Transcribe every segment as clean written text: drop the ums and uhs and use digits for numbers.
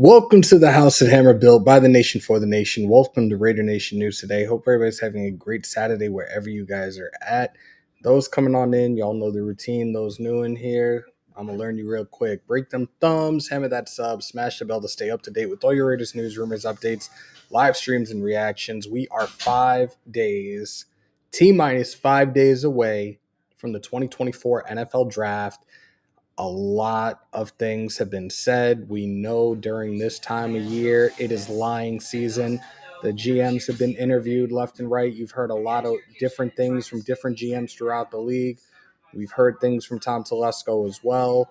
Welcome to the House of Hammer, built by the nation for the nation. Welcome to Raider Nation News today. Hope everybody's having a great Saturday wherever you guys are at. Those coming on in, y'all know the routine. Those new in here, I'm going to learn you real quick. Break them thumbs, hammer that sub, smash the bell to stay up to date with all your Raiders news, rumors, updates, live streams, and reactions. We are 5 days, T-minus 5 days away from the 2024 NFL Draft. A lot of things have been said. We know during this time of year, it is lying season. The GMs have been interviewed left and right. You've heard a lot of different things from different GMs throughout the league. We've heard things from Tom Telesco as well.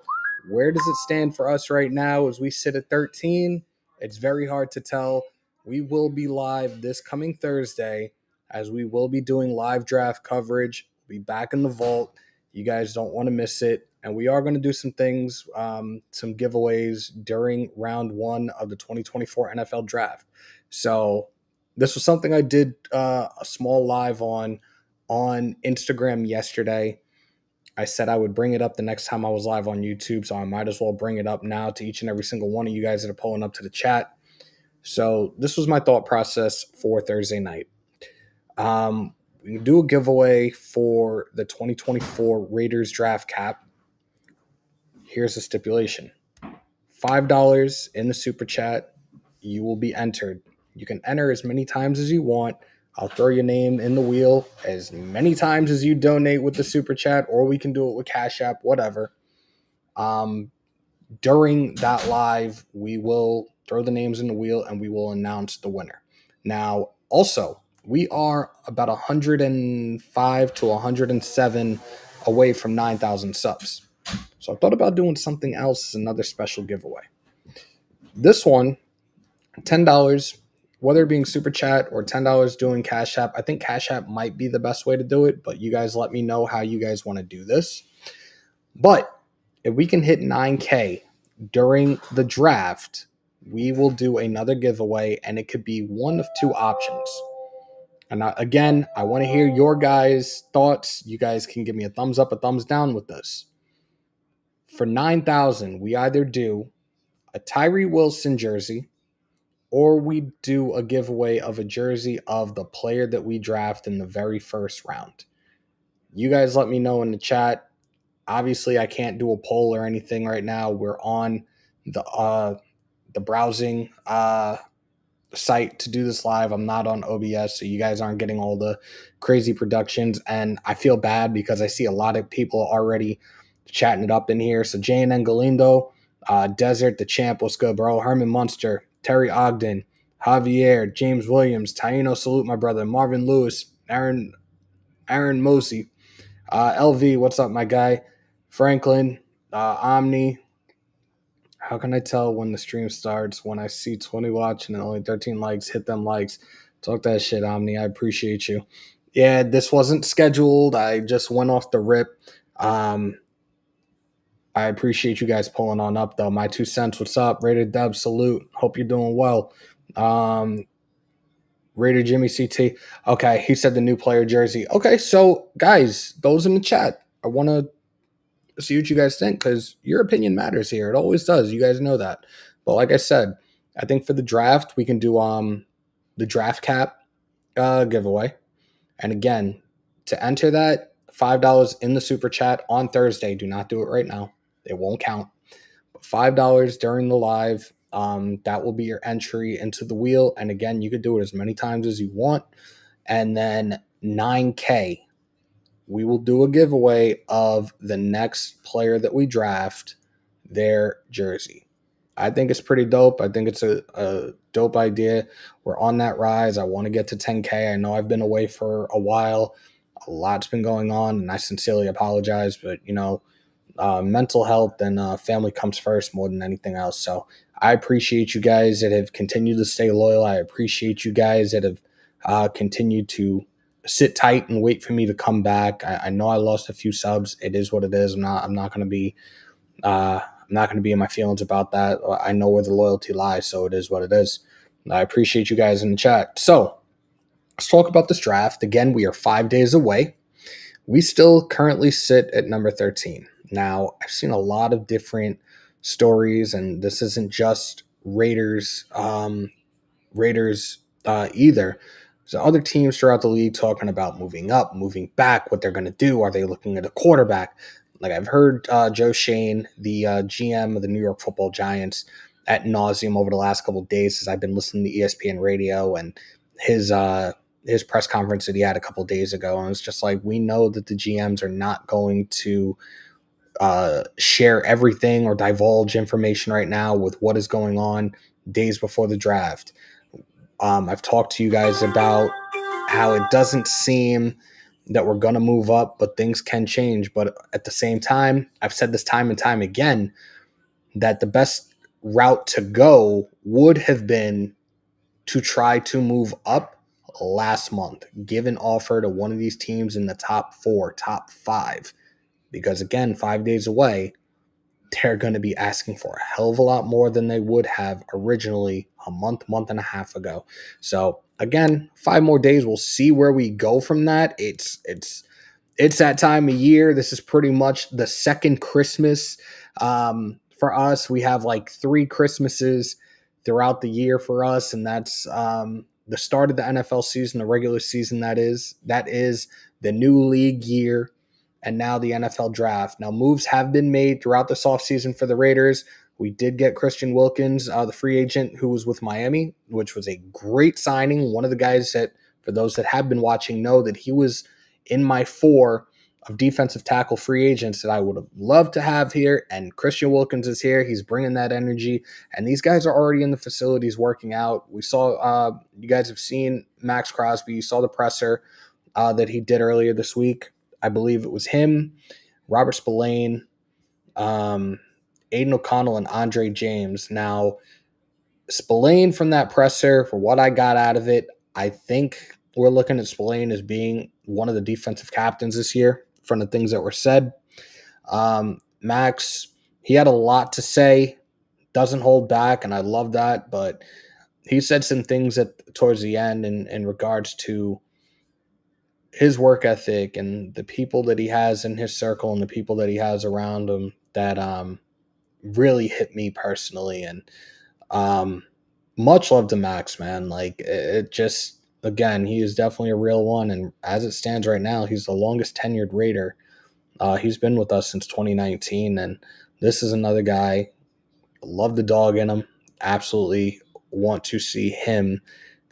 Where does it stand for us right now as we sit at 13? It's very hard to tell. We will be live this coming Thursday as we will be doing live draft coverage. We'll be back in the vault. You guys don't want to miss it. And we are going to do some things, some giveaways during round one of the 2024 NFL Draft. So this was something I did a small live on Instagram yesterday. I said I would bring it up the next time I was live on YouTube, so I might as well bring it up now to each and every single one of you guys that are pulling up to the chat. So this was my thought process for Thursday night. We can do a giveaway for the 2024 Raiders draft cap. Here's the stipulation. $5 in the super chat, you will be entered. You can enter as many times as you want. I'll throw your name in the wheel as many times as you donate with the super chat, or we can do it with Cash App, whatever. During that live, we will throw the names in the wheel and we will announce the winner. Now, also, we are about 105 to 107 away from 9,000 subs. So I thought about doing something else as another special giveaway. This one, $10, whether it being super chat or $10 doing Cash App. I think Cash App might be the best way to do it, but you guys let me know how you guys want to do this. But if we can hit 9K during the draft, we will do another giveaway, and it could be one of two options. And again, I want to hear your guys' thoughts. You guys can give me a thumbs up, a thumbs down with this. For 9,000, we either do a Tyree Wilson jersey, or we do a giveaway of a jersey of the player that we draft in the very first round. You guys let me know in the chat. Obviously, I can't do a poll or anything right now. We're on the browsing site to do this live. I'm not on OBS, so you guys aren't getting all the crazy productions. And I feel bad because I see a lot of people already chatting it up in here. So J&N Galindo, Desert, the Champ, what's good, bro? Herman Munster, Terry Ogden, Javier, James Williams, Taino Salute, my brother, Marvin Lewis, Aaron Mosey, LV, what's up, my guy? Franklin, Omni. How can I tell when the stream starts? When I see 20 watching and only 13 likes, hit them likes. Talk that shit, Omni. I appreciate you. Yeah, this wasn't scheduled. I just went off the rip. I appreciate you guys pulling on up, though. My 2 cents, what's up? Raider Dub, salute. Hope you're doing well. Raider Jimmy CT. Okay, he said the new player jersey. Okay, so, guys, those in the chat, I want to see what you guys think, because your opinion matters here. It always does. You guys know that. But like I said, I think for the draft, we can do the draft cap giveaway. And again, to enter that, $5 in the super chat on Thursday. Do not do it right now. It won't count. But $5 during the live. That will be your entry into the wheel. And again, you could do it as many times as you want. And then 9K. We will do a giveaway of the next player that we draft, their jersey. I think it's pretty dope. I think it's a dope idea. We're on that rise. I want to get to 10K. I know I've been away for a while. A lot's been going on, and I sincerely apologize. But, mental health and family comes first more than anything else. So I appreciate you guys that have continued to stay loyal. I appreciate you guys that have continued to sit tight and wait for me to come back. I know I lost a few subs. It is what it is. I'm not going to be in my feelings about that. I know where the loyalty lies, so it is what it is. I appreciate you guys in the chat. So let's talk about this draft. Again, we are 5 days away. We still currently sit at number 13. Now, I've seen a lot of different stories, and this isn't just Raiders either. So other teams throughout the league talking about moving up, moving back, what they're going to do. Are they looking at a quarterback? Like I've heard Joe Shane, the GM of the New York Football Giants, at nauseum over the last couple of days as I've been listening to ESPN radio and his uh, his press conference that he had a couple of days ago. And it's just like we know that the GMs are not going to share everything or divulge information right now with what is going on days before the draft. I've talked to you guys about how it doesn't seem that we're going to move up, but things can change. But at the same time, I've said this time and time again that the best route to go would have been to try to move up last month, give an offer to one of these teams in the top four, top five, because again, 5 days away, they're going to be asking for a hell of a lot more than they would have originally a month and a half ago. So again, 5 more days. We'll see where we go from that. It's that time of year. This is pretty much the second Christmas for us. We have like 3 Christmases throughout the year for us, and that's the start of the NFL season, the regular season. That is the new league year, and now the NFL draft. Now moves have been made throughout this offseason for the Raiders. We did get Christian Wilkins, the free agent who was with Miami, which was a great signing. One of the guys that, for those that have been watching, know that he was in my 4 of defensive tackle free agents that I would have loved to have here. And Christian Wilkins is here. He's bringing that energy. And these guys are already in the facilities working out. We saw, you guys have seen Max Crosby. You saw the presser that he did earlier this week. I believe it was him, Robert Spillane, Aiden O'Connell, and Andre James. Now, Spillane from that presser, for what I got out of it, I think we're looking at Spillane as being one of the defensive captains this year from the things that were said. Max, he had a lot to say, doesn't hold back, and I love that, but he said some things towards the end in regards to his work ethic and the people that he has in his circle and the people that he has around him that really hit me personally. And um, much love to Max, man. Like it just, again, he is definitely a real one. And as it stands right now, he's the longest tenured Raider. He's been with us since 2019. And this is another guy, love the dog in him. Absolutely want to see him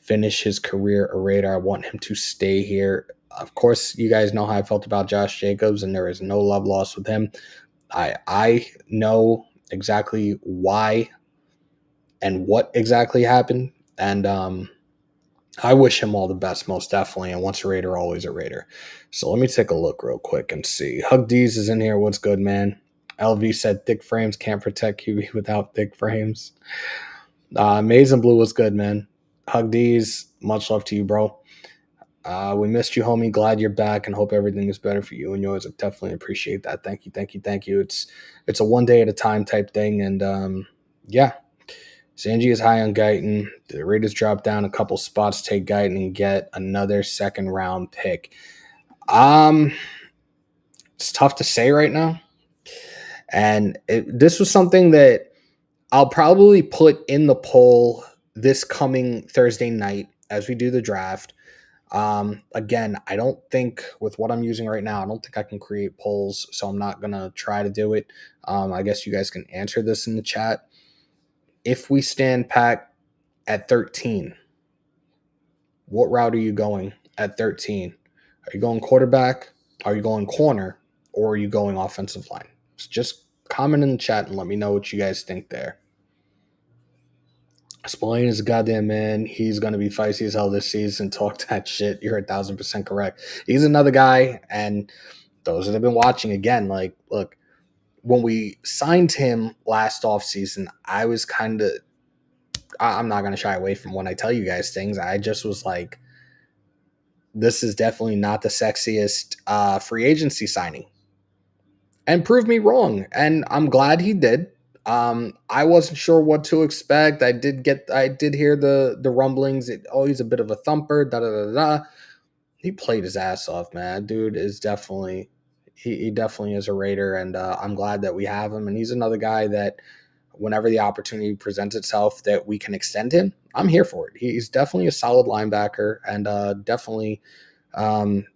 finish his career a Raider. I want him to stay here. Of course, you guys know how I felt about Josh Jacobs, and there is no love lost with him. I know exactly why and what exactly happened, and I wish him all the best, most definitely. And once a Raider, always a Raider. So let me take a look real quick and see. Hug D's is in here. What's good, man? LV said thick frames can't protect QB without thick frames. Maize and Blue was good, man. Hug D's, much love to you, bro. We missed you, homie. Glad you're back, and hope everything is better for you and yours. I definitely appreciate that. Thank you, thank you, thank you. It's a one day at a time type thing, and yeah. Sanji is high on Guyton. The Raiders drop down a couple spots, take Guyton, and get another second round pick. It's tough to say right now, and this was something that I'll probably put in the poll this coming Thursday night as we do the draft. Again, I don't think with what I'm using right now, I don't think I can create polls, so I'm not gonna try to do it. I guess you guys can answer this in the chat. If we stand pat at 13, what route are you going at 13? Are you going quarterback? Are you going corner? Or are you going offensive line? So just comment in the chat and let me know what you guys think there. Spillane is a goddamn man. He's going to be feisty as hell this season. Talk that shit. You're 1,000% correct. He's another guy, and those that have been watching again, like, look, when we signed him last offseason, I was kind of, I'm not going to shy away from when I tell you guys things. I just was like, this is definitely not the sexiest free agency signing. And proved me wrong. And I'm glad he did. I wasn't sure what to expect. I did hear the rumblings. He's a bit of a thumper. Da da da da. He played his ass off, man. Dude is definitely he definitely is a Raider, and I'm glad that we have him. And he's another guy that whenever the opportunity presents itself that we can extend him, I'm here for it. He's definitely a solid linebacker and definitely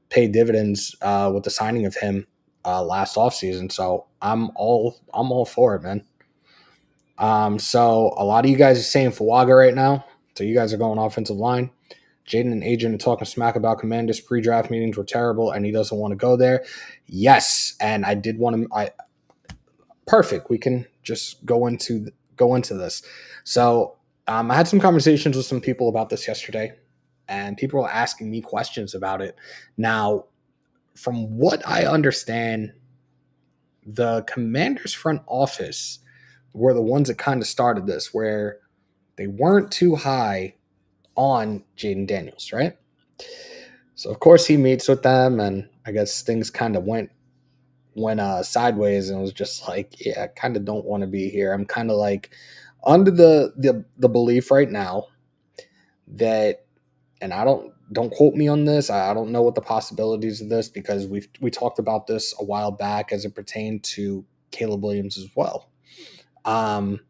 paid dividends with the signing of him last offseason. So I'm all for it, man. So a lot of you guys are saying Fawaga right now. So you guys are going offensive line. Jaden and Adrian are talking smack about Commanders. Pre-draft meetings were terrible, and he doesn't want to go there. Yes, and I did want to. Perfect. We can just go into this. So I had some conversations with some people about this yesterday, and people were asking me questions about it. Now, from what I understand, the Commanders front office were the ones that kind of started this, where they weren't too high on Jaden Daniels, right? So of course he meets with them, and I guess things kind of went sideways, and was just like, yeah, I kind of don't want to be here. I'm kind of like under the belief right now that, and don't quote me on this. I don't know what the possibilities of this, because we talked about this a while back as it pertained to Caleb Williams as well. Um,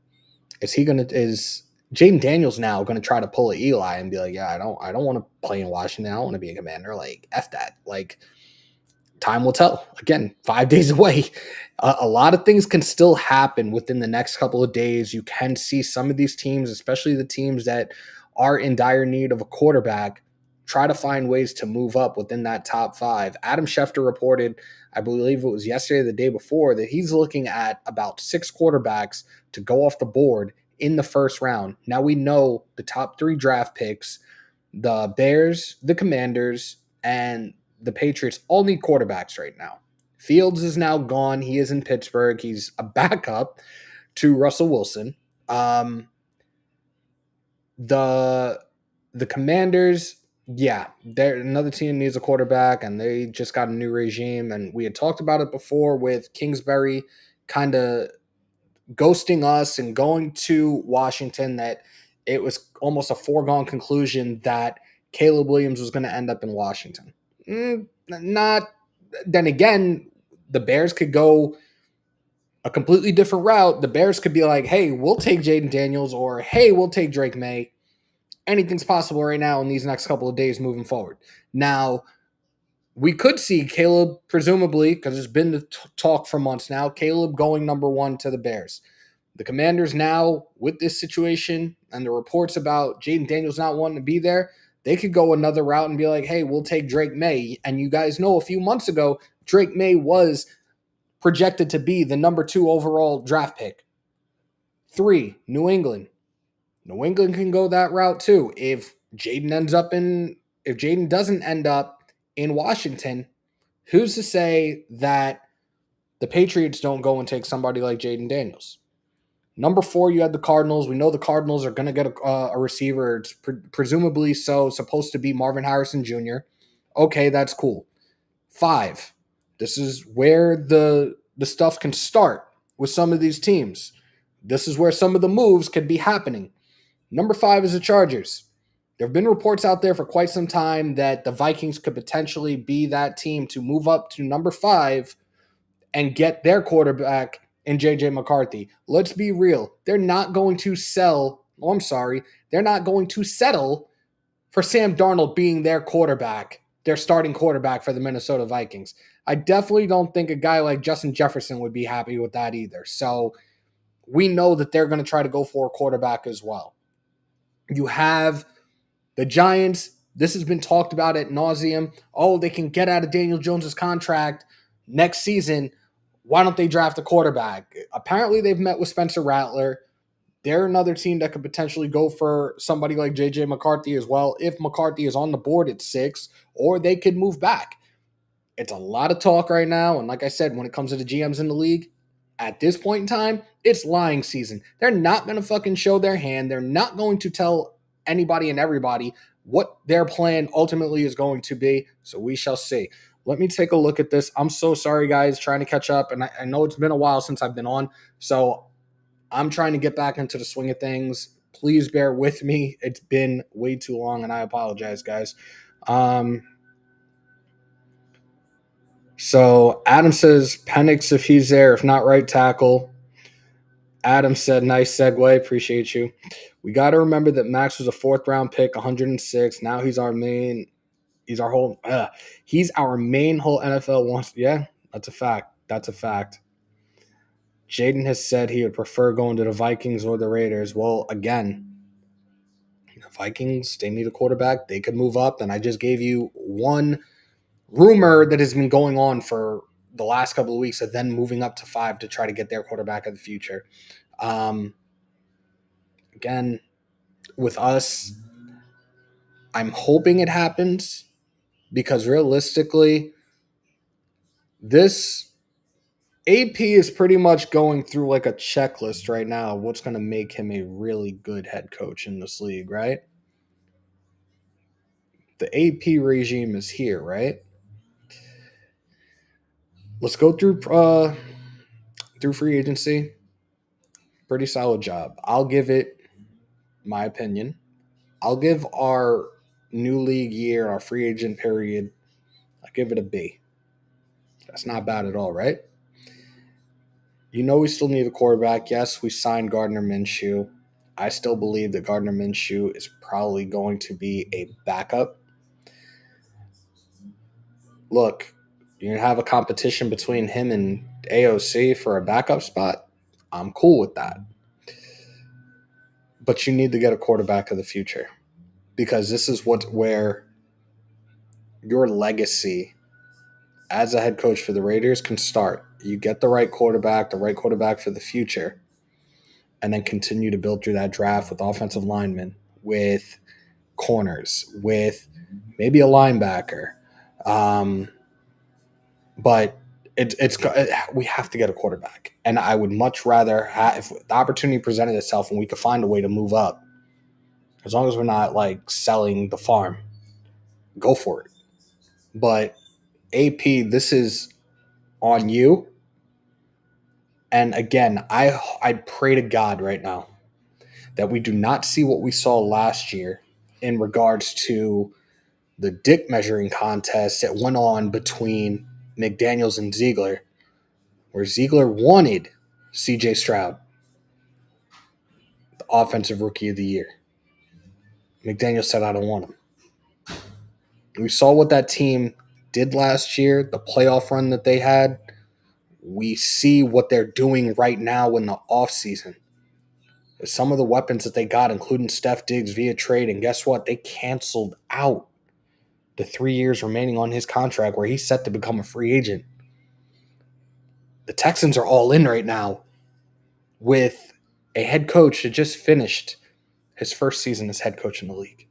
is Jaden Daniels now going to try to pull a Eli and be like, yeah, I don't want to play in Washington. I don't want to be a Commander. Like, F that. Like, time will tell. Again, 5 days away. A lot of things can still happen within the next couple of days. You can see some of these teams, especially the teams that are in dire need of a quarterback, try to find ways to move up within that top five. Adam Schefter reported, I believe it was yesterday or the day before, that he's looking at about 6 quarterbacks to go off the board in the first round. Now we know the top 3 draft picks, the Bears, the Commanders, and the Patriots all need quarterbacks right now. Fields is now gone. He is in Pittsburgh. He's a backup to Russell Wilson. Um, the the Commanders, yeah, they're another team needs a quarterback, and they just got a new regime. And we had talked about it before with Kingsbury kind of ghosting us and going to Washington, that it was almost a foregone conclusion that Caleb Williams was going to end up in Washington. Not then again, the Bears could go a completely different route. The Bears could be like, hey, we'll take Jaden Daniels, or hey, we'll take Drake May. Anything's possible right now in these next couple of days moving forward. Now, we could see Caleb, presumably, because it's been the talk for months now, Caleb going number 1 to the Bears. The Commanders now, with this situation and the reports about Jaden Daniels not wanting to be there, they could go another route and be like, hey, we'll take Drake May. And you guys know a few months ago, Drake May was projected to be the number 2 overall draft pick. 3, New England. New England can go that route too. If Jaden doesn't end up in Washington, who's to say that the Patriots don't go and take somebody like Jaden Daniels? Number 4, you had the Cardinals. We know the Cardinals are going to get a receiver. It's presumably supposed to be Marvin Harrison Jr. Okay, that's cool. 5, this is where the stuff can start with some of these teams. This is where some of the moves could be happening. Number 5 is the Chargers. There have been reports out there for quite some time that the Vikings could potentially be that team to move up to number 5 and get their quarterback in J.J. McCarthy. Let's be real. They're not going to they're not going to settle for Sam Darnold being their quarterback, their starting quarterback for the Minnesota Vikings. I definitely don't think a guy like Justin Jefferson would be happy with that either. So we know that they're going to try to go for a quarterback as well. You have the Giants. This has been talked about ad nauseum. Oh, they can get out of Daniel Jones's contract next season. Why don't they draft a quarterback? Apparently, they've met with Spencer Rattler. They're another team that could potentially go for somebody like J.J. McCarthy as well. If McCarthy is on the board at 6, or they could move back. It's a lot of talk right now. And like I said, when it comes to the GMs in the league, at this point in time, it's lying season. They're not going to fucking show their hand. They're not going to tell anybody and everybody what their plan ultimately is going to be. So we shall see. Let me take a look at this. I'm so sorry, guys, trying to catch up. And I know it's been a while since I've been on. So I'm trying to get back into the swing of things. Please bear with me. It's been way too long, and I apologize, guys. So Adam says Penix if he's there, if not right tackle. Adam said, nice segue. Appreciate you. We got to remember that Max was a fourth round pick, 106. Now he's our main. He's our whole. He's our main whole NFL wants. Yeah, that's a fact. That's a fact. Jaden has said he would prefer going to the Vikings or the Raiders. Well, again, the Vikings, they need a quarterback. They could move up. And I just gave you one rumor that has been going on for the last couple of weeks of then moving up to 5 to try to get their quarterback of the future. Again, with us, I'm hoping it happens because realistically, this AP is pretty much going through like a checklist right now of what's going to make him a really good head coach in this league, right? The AP regime is here, right? Let's go through free agency. Pretty solid job. I'll give it my opinion. I'll give our new league year, our free agent period, I'll give it a B. That's not bad at all, right? You know we still need a quarterback. Yes, we signed Gardner Minshew. I still believe that Gardner Minshew is probably going to be a backup. Look, you're going to have a competition between him and AOC for a backup spot. I'm cool with that. But you need to get a quarterback of the future because this is where your legacy as a head coach for the Raiders can start. You get the right quarterback for the future, and then continue to build through that draft with offensive linemen, with corners, with maybe a linebacker. But we have to get a quarterback, and I would much rather if the opportunity presented itself and we could find a way to move up, as long as we're not like selling the farm, go for it. But AP, this is on you. And again, I pray to God right now that we do not see what we saw last year in regards to the dick measuring contest that went on between McDaniels and Ziegler, where Ziegler wanted CJ Stroud, the offensive rookie of the year. McDaniels said, I don't want him. We saw what that team did last year, the playoff run that they had. We see what they're doing right now in the offseason. Some of the weapons that they got, including Steph Diggs via trade, and guess what? They canceled out the 3 years remaining on his contract where he's set to become a free agent. The Texans are all in right now with a head coach that just finished his first season as head coach in the league.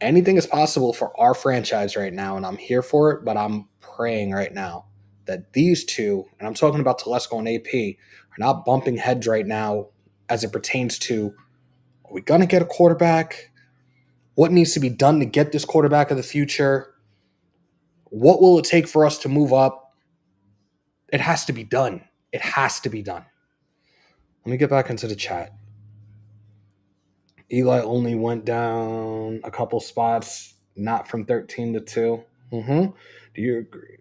Anything is possible for our franchise right now, and I'm here for it, but I'm praying right now that these two, and I'm talking about Telesco and AP, are not bumping heads right now as it pertains to, are we going to get a quarterback? What needs to be done to get this quarterback of the future? What will it take for us to move up? It has to be done. It has to be done. Let me get back into the chat. Eli only went down a couple spots, not from 13 to 2. Do you agree?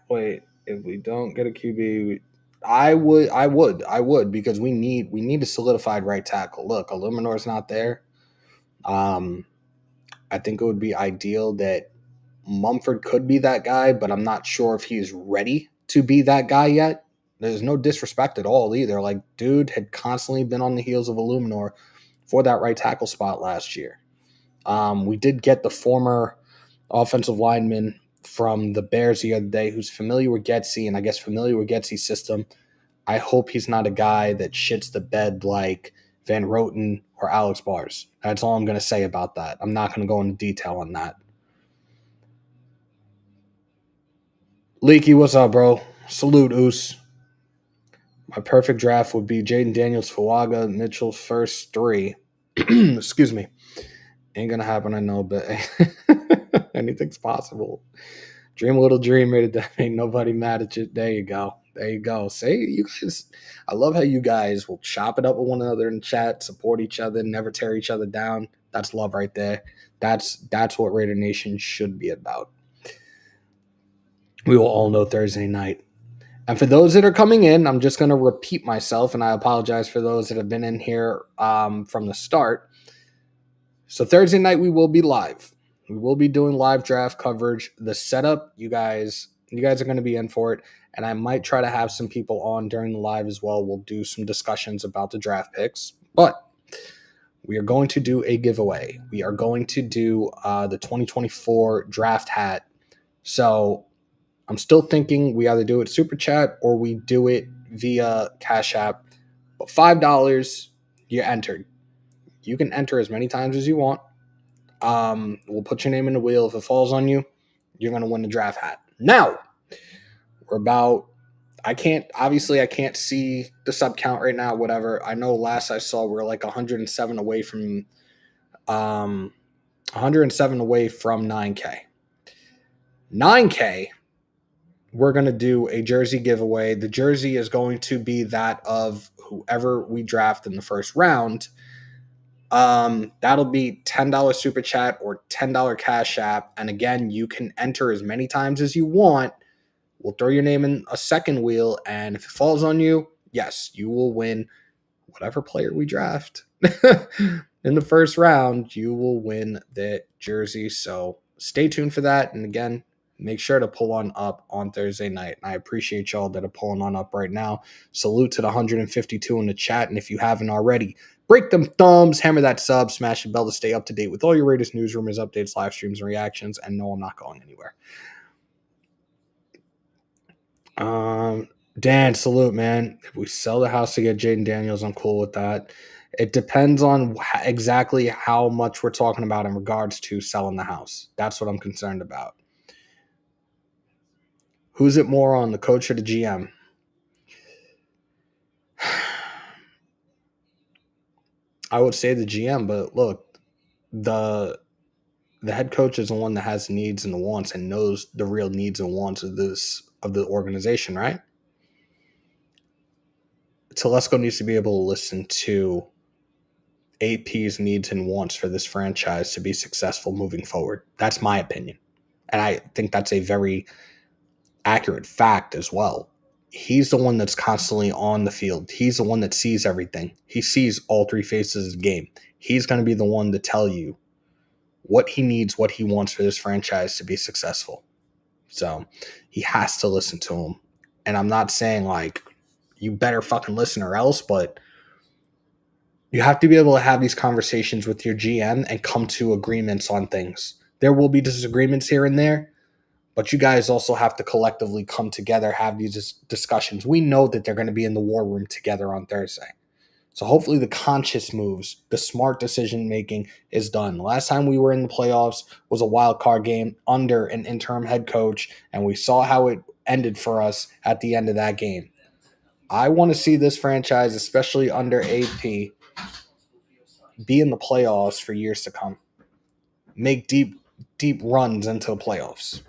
Wait, if we don't get a QB, I would because we need a solidified right tackle. Look, Illuminor's not there. I think it would be ideal that Mumford could be that guy, but I'm not sure if he's ready to be that guy yet. There's no disrespect at all either. Like, dude had constantly been on the heels of Illuminor for that right tackle spot last year. We did get the former offensive lineman from the Bears the other day who's familiar with Getsy and I guess familiar with Getsy's system. I hope he's not a guy that shits the bed like Van Roten or Alex Bars. That's all I'm going to say about that. I'm not going to go into detail on that. Leaky, what's up, bro? Salute, Oos. My perfect draft would be Jaden Daniels, Fuaga, Mitchell, first 3. Excuse me. Ain't going to happen, I know, but anything's possible. Dream a little dream, made it. Ain't nobody mad at you. There you go. There you go. Say, you guys, I love how you guys will chop it up with one another in chat, support each other, never tear each other down. That's love right there. That's what Raider Nation should be about. We will all know Thursday night. And for those that are coming in, I'm just going to repeat myself, and I apologize for those that have been in here from the start. So Thursday night we will be live. We will be doing live draft coverage. The setup, you guys are going to be in for it, and I might try to have some people on during the live as well. We'll do some discussions about the draft picks, but we are going to do a giveaway. We are going to do the 2024 draft hat. So I'm still thinking we either do it super chat or we do it via Cash App. But $5, you're entered. You can enter as many times as you want. We'll put your name in the wheel. If it falls on you, you're going to win the draft hat. Now, we're about, I can't see the sub count right now, whatever. I know last I saw we're like 107 away from 107 away from 9K. 9K, we're going to do a jersey giveaway. The jersey is going to be that of whoever we draft in the first round. That'll be $10 super chat or $10 cash app. And again, you can enter as many times as you want. We'll throw your name in a second wheel, and if it falls on you, yes, you will win whatever player we draft. In the first round, you will win the jersey. So stay tuned for that. And again, make sure to pull on up on Thursday night. And I appreciate y'all that are pulling on up right now. Salute to the 152 in the chat. And if you haven't already, break them thumbs, hammer that sub, smash the bell to stay up to date with all your Raiders news, rumors, updates, live streams, and reactions. And no, I'm not going anywhere. Dan, salute, man. If we sell the house to get Jaden Daniels, I'm cool with that. It depends on exactly how much we're talking about in regards to selling the house. That's what I'm concerned about. Who's it more on, the coach or the GM? I would say the GM, but look, the head coach is the one that has the needs and the wants and knows the real needs and wants of the organization, right? Telesco needs to be able to listen to AP's needs and wants for this franchise to be successful moving forward. That's my opinion. And I think that's a very accurate fact as well. He's the one that's constantly on the field. He's the one that sees everything. He sees all three faces of the game. He's going to be the one to tell you what he needs, what he wants for this franchise to be successful. So he has to listen to him. And I'm not saying like you better fucking listen or else, but you have to be able to have these conversations with your GM and come to agreements on things. There will be disagreements here and there, but you guys also have to collectively come together, have these discussions. We know that they're going to be in the war room together on Thursday. So hopefully the conscious moves, the smart decision making is done. The last time we were in the playoffs was a wild card game under an interim head coach, and we saw how it ended for us at the end of that game. I want to see this franchise, especially under AP, be in the playoffs for years to come. Make deep runs into the playoffs.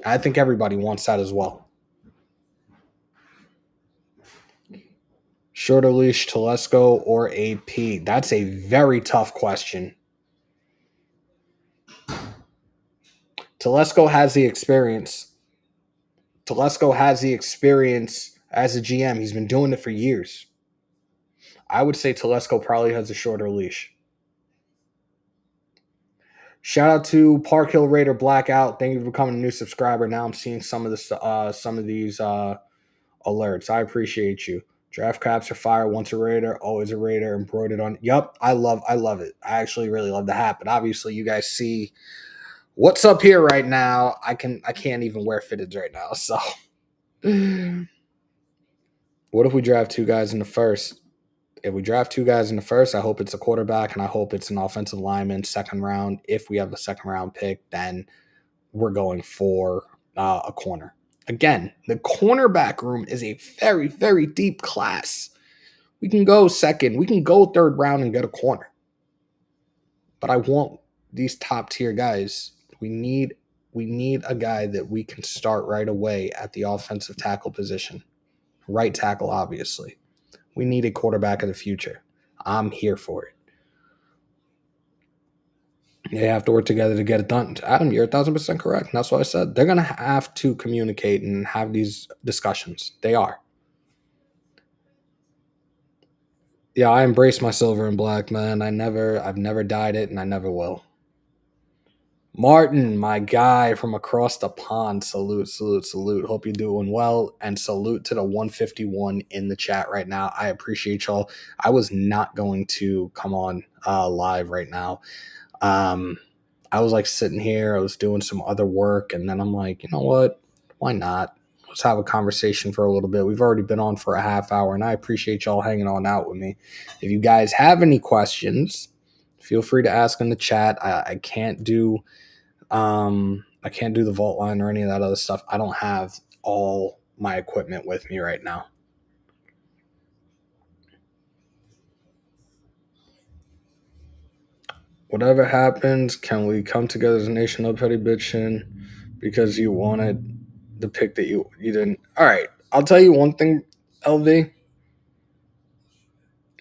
I think everybody wants that as well. Shorter leash, Telesco, or AP? That's a very tough question. Telesco has the experience. Telesco has the experience as a GM. He's been doing it for years. I would say Telesco probably has a shorter leash. Shout out to Park Hill Raider Blackout. Thank you for becoming a new subscriber. Now I'm seeing some of these alerts. I appreciate you. Draft caps are fire. Once a Raider, always a Raider. Embroidered on. Yup, I love it. I actually really love the hat. But obviously, you guys see what's up here right now. I can't even wear fitteds right now. So, what if we draft two guys in the first? If we draft two guys in the first, I hope it's a quarterback and I hope it's an offensive lineman second round. If we have the second round pick, then we're going for a corner. Again, the cornerback room is a very, very deep class. We can go second. We can go third round and get a corner. But I want these top tier guys. We need a guy that we can start right away at the offensive tackle position. Right tackle, obviously. We need a quarterback of the future. I'm here for it. They have to work together to get it done. Adam, you're 1,000% correct. That's what I said. They're gonna have to communicate and have these discussions. They are. Yeah, I embrace my silver and black, man. I've never dyed it, and I never will. Martin, my guy from across the pond. Salute, salute, salute. Hope you're doing well. And salute to the 151 in the chat right now. I appreciate y'all. I was not going to come on live right now. Um, I was like sitting here, I was doing some other work, and then I'm like, you know what? Why not? Let's have a conversation for a little bit. We've already been on for a half hour, and I appreciate y'all hanging on out with me. If you guys have any questions, feel free to ask in the chat. I can't do the vault line or any of that other stuff. I don't have all my equipment with me right now. Whatever happens, can we come together as a nation of petty bitching because you wanted the pick that you didn't? All right, I'll tell you one thing, LV.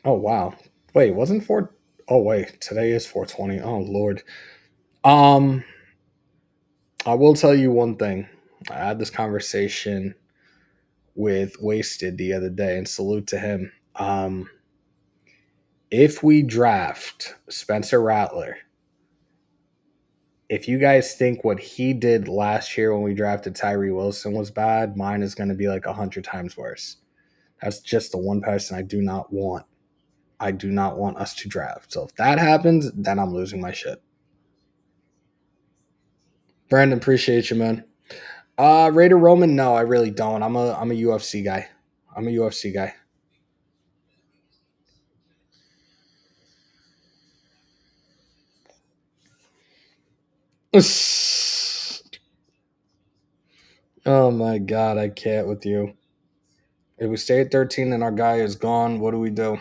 Oh wow, wait, wasn't four? Oh wait, today is 420. Oh Lord. Um, I will tell you one thing. I had this conversation with Wasted the other day, and salute to him. If we draft Spencer Rattler, if you guys think what he did last year when we drafted Tyree Wilson was bad, mine is going to be like 100 times worse. That's just the one person I do not want. I do not want us to draft. So if that happens, then I'm losing my shit. Brandon, appreciate you, man. Raider Roman, no, I really don't. I'm a UFC guy. I'm a UFC guy. Oh my god, I can't with you. If we stay at 13 and our guy is gone, what do we do?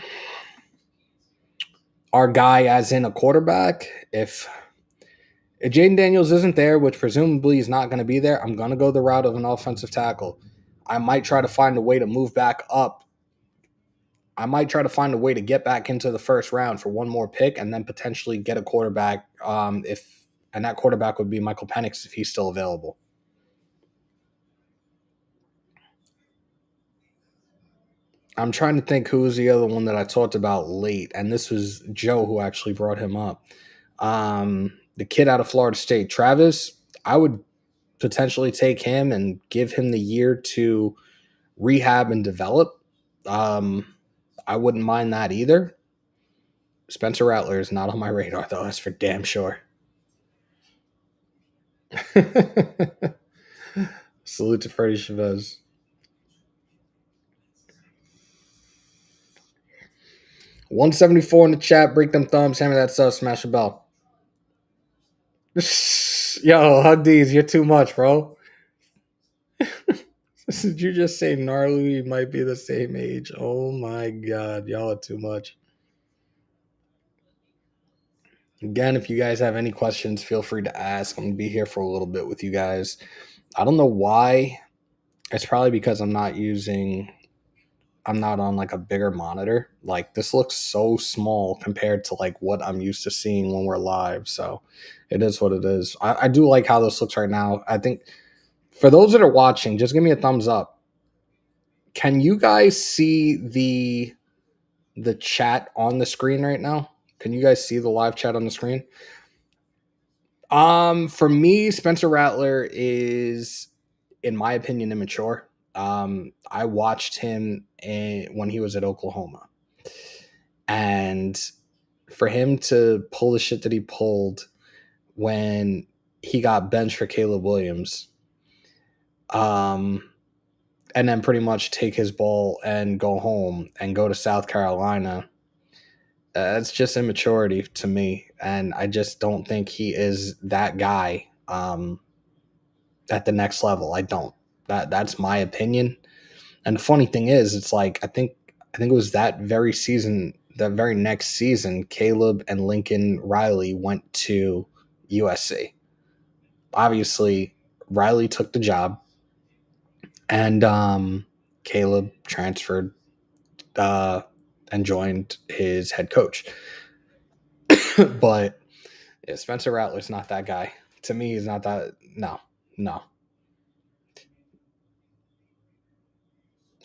Our guy, as in a quarterback, if Jaden Daniels isn't there, which presumably is not going to be there, I'm going to go the route of an offensive tackle. I might try to find a way to move back up. I might try to find a way to get back into the first round for one more pick and then potentially get a quarterback. And that quarterback would be Michael Penix if he's still available. I'm trying to think who was the other one that I talked about late, and this was Joe who actually brought him up. The kid out of Florida State, Travis. I would potentially take him and give him the year to rehab and develop. Um, I wouldn't mind that either. Spencer Rattler is not on my radar, though. That's for damn sure. Salute to Freddie Chavez. 174 in the chat. Break them thumbs. Hammer that sub. Smash the bell. Yo, Hugdies, you're too much, bro. Did you just say gnarly might be the same age? Oh my god, y'all are too much. Again, if you guys have any questions, feel free to ask. I'm gonna be here for a little bit with you guys. I don't know why. It's probably because I'm not on like a bigger monitor. Like this looks so small compared to like what I'm used to seeing when we're live. So it is what it is. I do like how this looks right now. I think for those that are watching, just give me a thumbs up. Can you guys see the chat on the screen right now? Can you guys see the live chat on the screen? For me, Spencer Rattler is, in my opinion, immature. I watched him when he was at Oklahoma, and for him to pull the shit that he pulled when he got benched for Caleb Williams, and then pretty much take his ball and go home and go to South Carolina. That's just immaturity to me, and I just don't think he is that guy at the next level. I don't. That's my opinion. And the funny thing is, it's like I think it was that very season, that very next season, Caleb and Lincoln Riley went to USC. Obviously, Riley took the job, and Caleb transferred uh, and joined his head coach. But Yeah, Spencer Rattler's not that guy. To me, he's not that. No, no.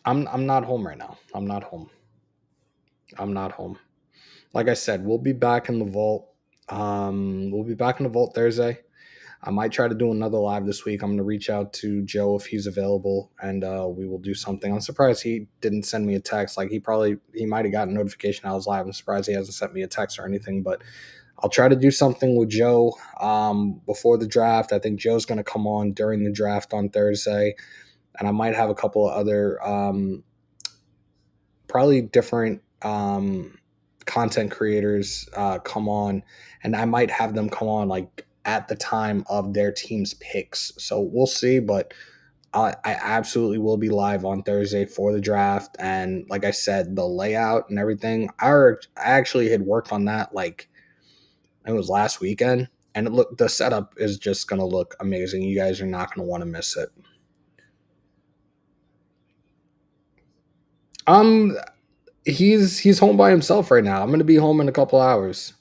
I'm not home right now. I'm not home. I'm not home. Like I said, we'll be back in the vault. We'll be back in the vault Thursday. I might try to do another live this week. I'm going to reach out to Joe if he's available, and we will do something. I'm surprised he didn't send me a text. Like he might have gotten a notification I was live. I'm surprised he hasn't sent me a text or anything. But I'll try to do something with Joe before the draft. I think Joe's going to come on during the draft on Thursday, and I might have a couple of other probably different content creators come on, and I might have them come on like at the time of their team's picks. So we'll see, but I absolutely will be live on Thursday for the draft. And like I said, the layout and everything, I actually had worked on that like it was last weekend, and the setup is just gonna look amazing. You guys are not gonna want to miss it. Um, he's home by himself right now. I'm gonna be home in a couple hours.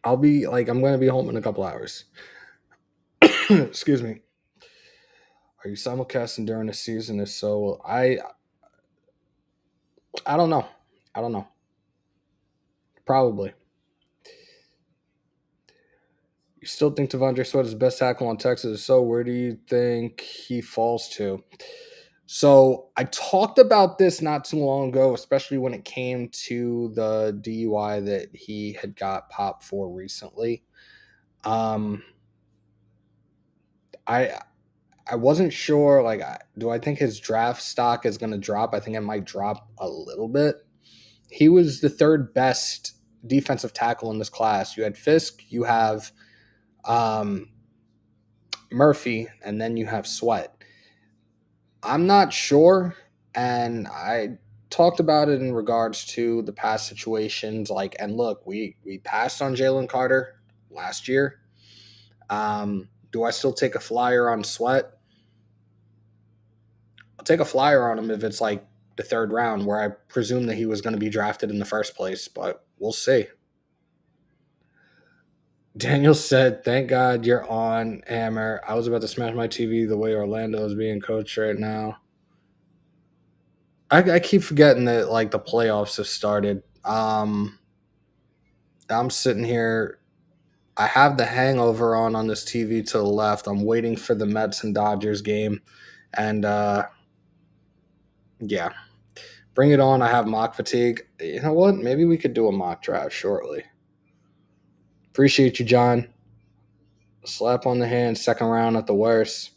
I'm gonna be home in a couple hours. Excuse me. Are you simulcasting during the season? If so, I don't know. I don't know. Probably. You still think Devondre Sweat is the best tackle on Texas? So where do you think he falls to? So I talked about this not too long ago, especially when it came to the DUI that he had got popped for recently. Um, I I wasn't sure. Like, do I think his draft stock is going to drop? I think it might drop a little bit. He was the third best defensive tackle in this class. You had Fisk, you have um, Murphy, and then you have Sweat. I'm not sure, and I talked about it in regards to the past situations. Like, and look, we passed on Jalen Carter last year. Do I still take a flyer on Sweat? I'll take a flyer on him if it's like the third round, where I presume that he was going to be drafted in the first place, but we'll see. Daniel said, "Thank God you're on, Hammer. I was about to smash my TV the way Orlando is being coached right now." I keep forgetting that like the playoffs have started. I'm sitting here. I have the hangover on this TV to the left. I'm waiting for the Mets and Dodgers game, and yeah, bring it on. I have mock fatigue. You know what? Maybe we could do a mock draft shortly. Appreciate you, John. Slap on the hand, second round at the worst.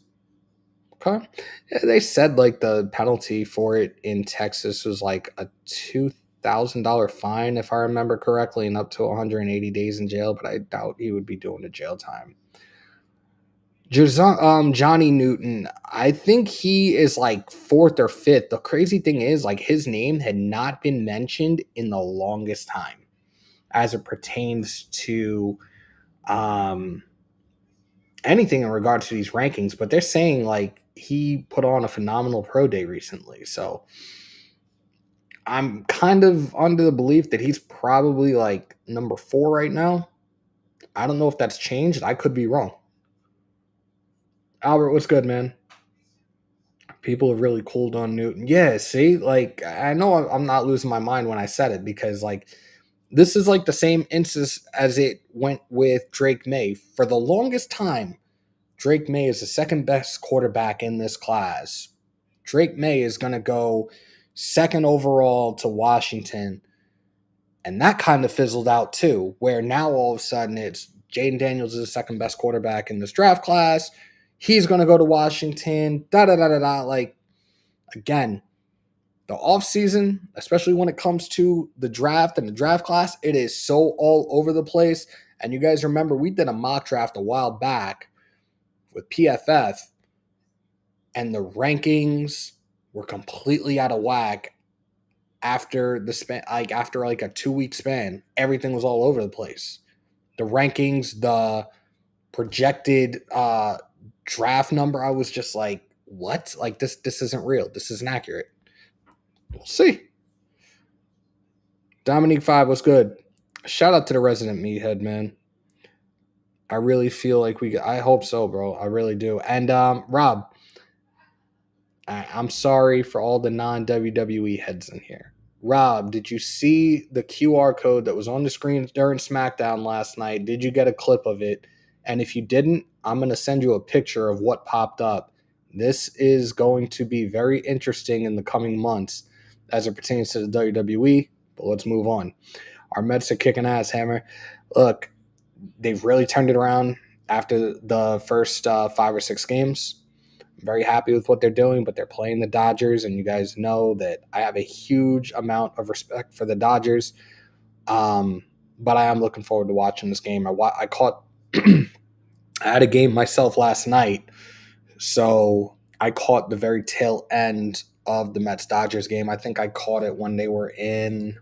Okay. Yeah, they said like the penalty for it in Texas was like a $2,000 fine, if I remember correctly, and up to 180 days in jail. But I doubt he would be doing the jail time. Johnny Newton, I think he is like fourth or fifth. The crazy thing is, like, his name had not been mentioned in the longest time as it pertains to um, anything in regard to these rankings, but they're saying like he put on a phenomenal pro day recently. So I'm kind of under the belief that he's probably like number 4 right now. I don't know if that's changed. I could be wrong. Albert, what's good, man? People have really cooled on Newton. Yeah, see, like I know I'm not losing my mind when I said it because like this is like the same instance as it went with Drake May. For the longest time, Drake May is the second best quarterback in this class. Drake May is going to go second overall to Washington. And that kind of fizzled out too, where now all of a sudden it's Jaden Daniels is the second best quarterback in this draft class. He's going to go to Washington. Da da da da da. Like, again, the offseason, especially when it comes to the draft and the draft class, it is so all over the place. And you guys remember we did a mock draft a while back with PFF, and the rankings were completely out of whack after the span, like after like a 2 week span. Everything was all over the place. The rankings, the projected draft number, I was just like, what? Like this isn't real. This isn't accurate. We'll see. Dominique 5 was good. Shout out to the resident meathead, man. I really feel like I hope so, bro. I really do. And Rob, I'm sorry for all the non WWE heads in here. Rob, did you see the QR code that was on the screen during SmackDown last night? Did you get a clip of it? And if you didn't, I'm going to send you a picture of what popped up. This is going to be very interesting in the coming months as it pertains to the WWE. But let's move on. Our Mets are kicking ass, Hammer. Look, they've really turned it around after the first 5 or 6 games. I'm very happy with what they're doing, but they're playing the Dodgers, and you guys know that I have a huge amount of respect for the Dodgers. But I am looking forward to watching this game. I caught I had a game myself last night, so I caught the very tail end of the Mets Dodgers game. I think I caught it when they were in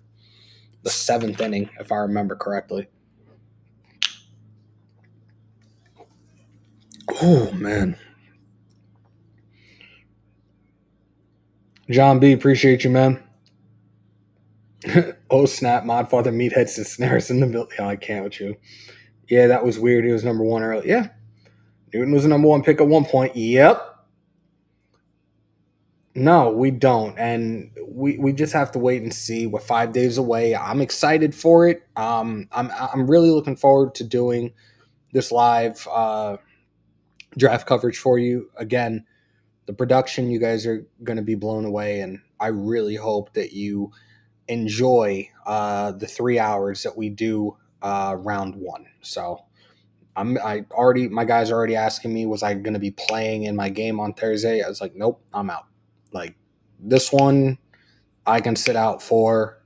the 7th inning, if I remember correctly. Oh man, John B, appreciate you, man. Oh snap! Modfather meatheads and snares in the building. Oh, I can't with you. Yeah, that was weird. He was number one early. Yeah, Newton was the number one pick at one point. Yep. No, we don't, and we just have to wait and see. We're 5 days away. I'm excited for it. I'm really looking forward to doing this live draft coverage for you. Again, the production, you guys are going to be blown away, and I really hope that you enjoy the 3 hours that we do round one. So my guys are already asking me, was I going to be playing in my game on Thursday? I was like, nope, I'm out. Like this one, I can sit out for.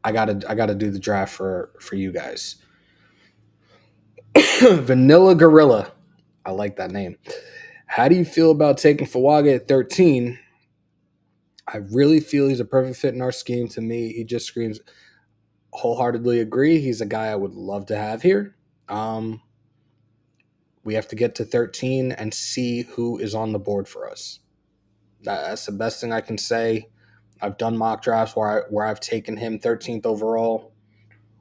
I gotta do the draft for you guys. Vanilla Gorilla, I like that name. How do you feel about taking Fawaga at 13? I really feel he's a perfect fit in our scheme. To me, he just screams wholeheartedly agree. He's a guy I would love to have here. Um, we have to get to 13 and see who is on the board for us. That's the best thing I can say. I've done mock drafts where I've taken him 13th overall.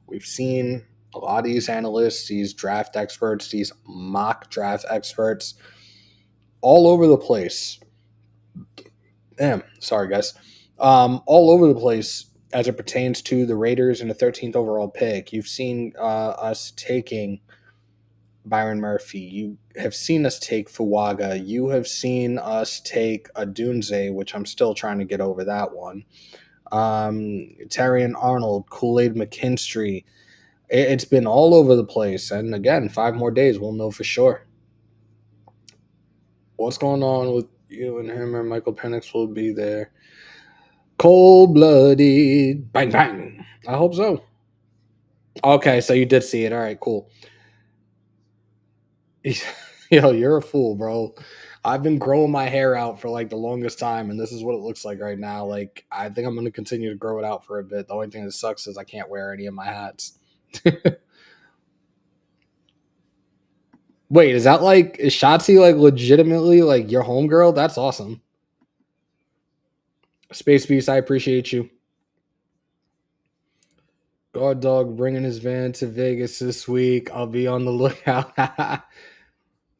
We've seen a lot of these analysts, these draft experts, these mock draft experts all over the place. Damn, sorry guys. All over the place as it pertains to the Raiders and the 13th overall pick. You've seen us taking Byron Murphy. You have seen us take Fuwaga. You have seen us take Adunze, which I'm still trying to get over that one. Terrian Arnold, Kool-Aid McKinstry. It's been all over the place. And again, 5 more days, we'll know for sure. What's going on with you and him or Michael Penix will be there. Cold-blooded. Bang, bang. I hope so. Okay, so you did see it. All right, cool. Yo, you're a fool, bro. I've been growing my hair out for like the longest time, and this is what it looks like right now. Like, I think I'm going to continue to grow it out for a bit. The only thing that sucks is I can't wear any of my hats. Wait, is Shotzi like legitimately like your homegirl? That's awesome. Space Beast, I appreciate you. Guard Dog bringing his van to Vegas this week. I'll be on the lookout.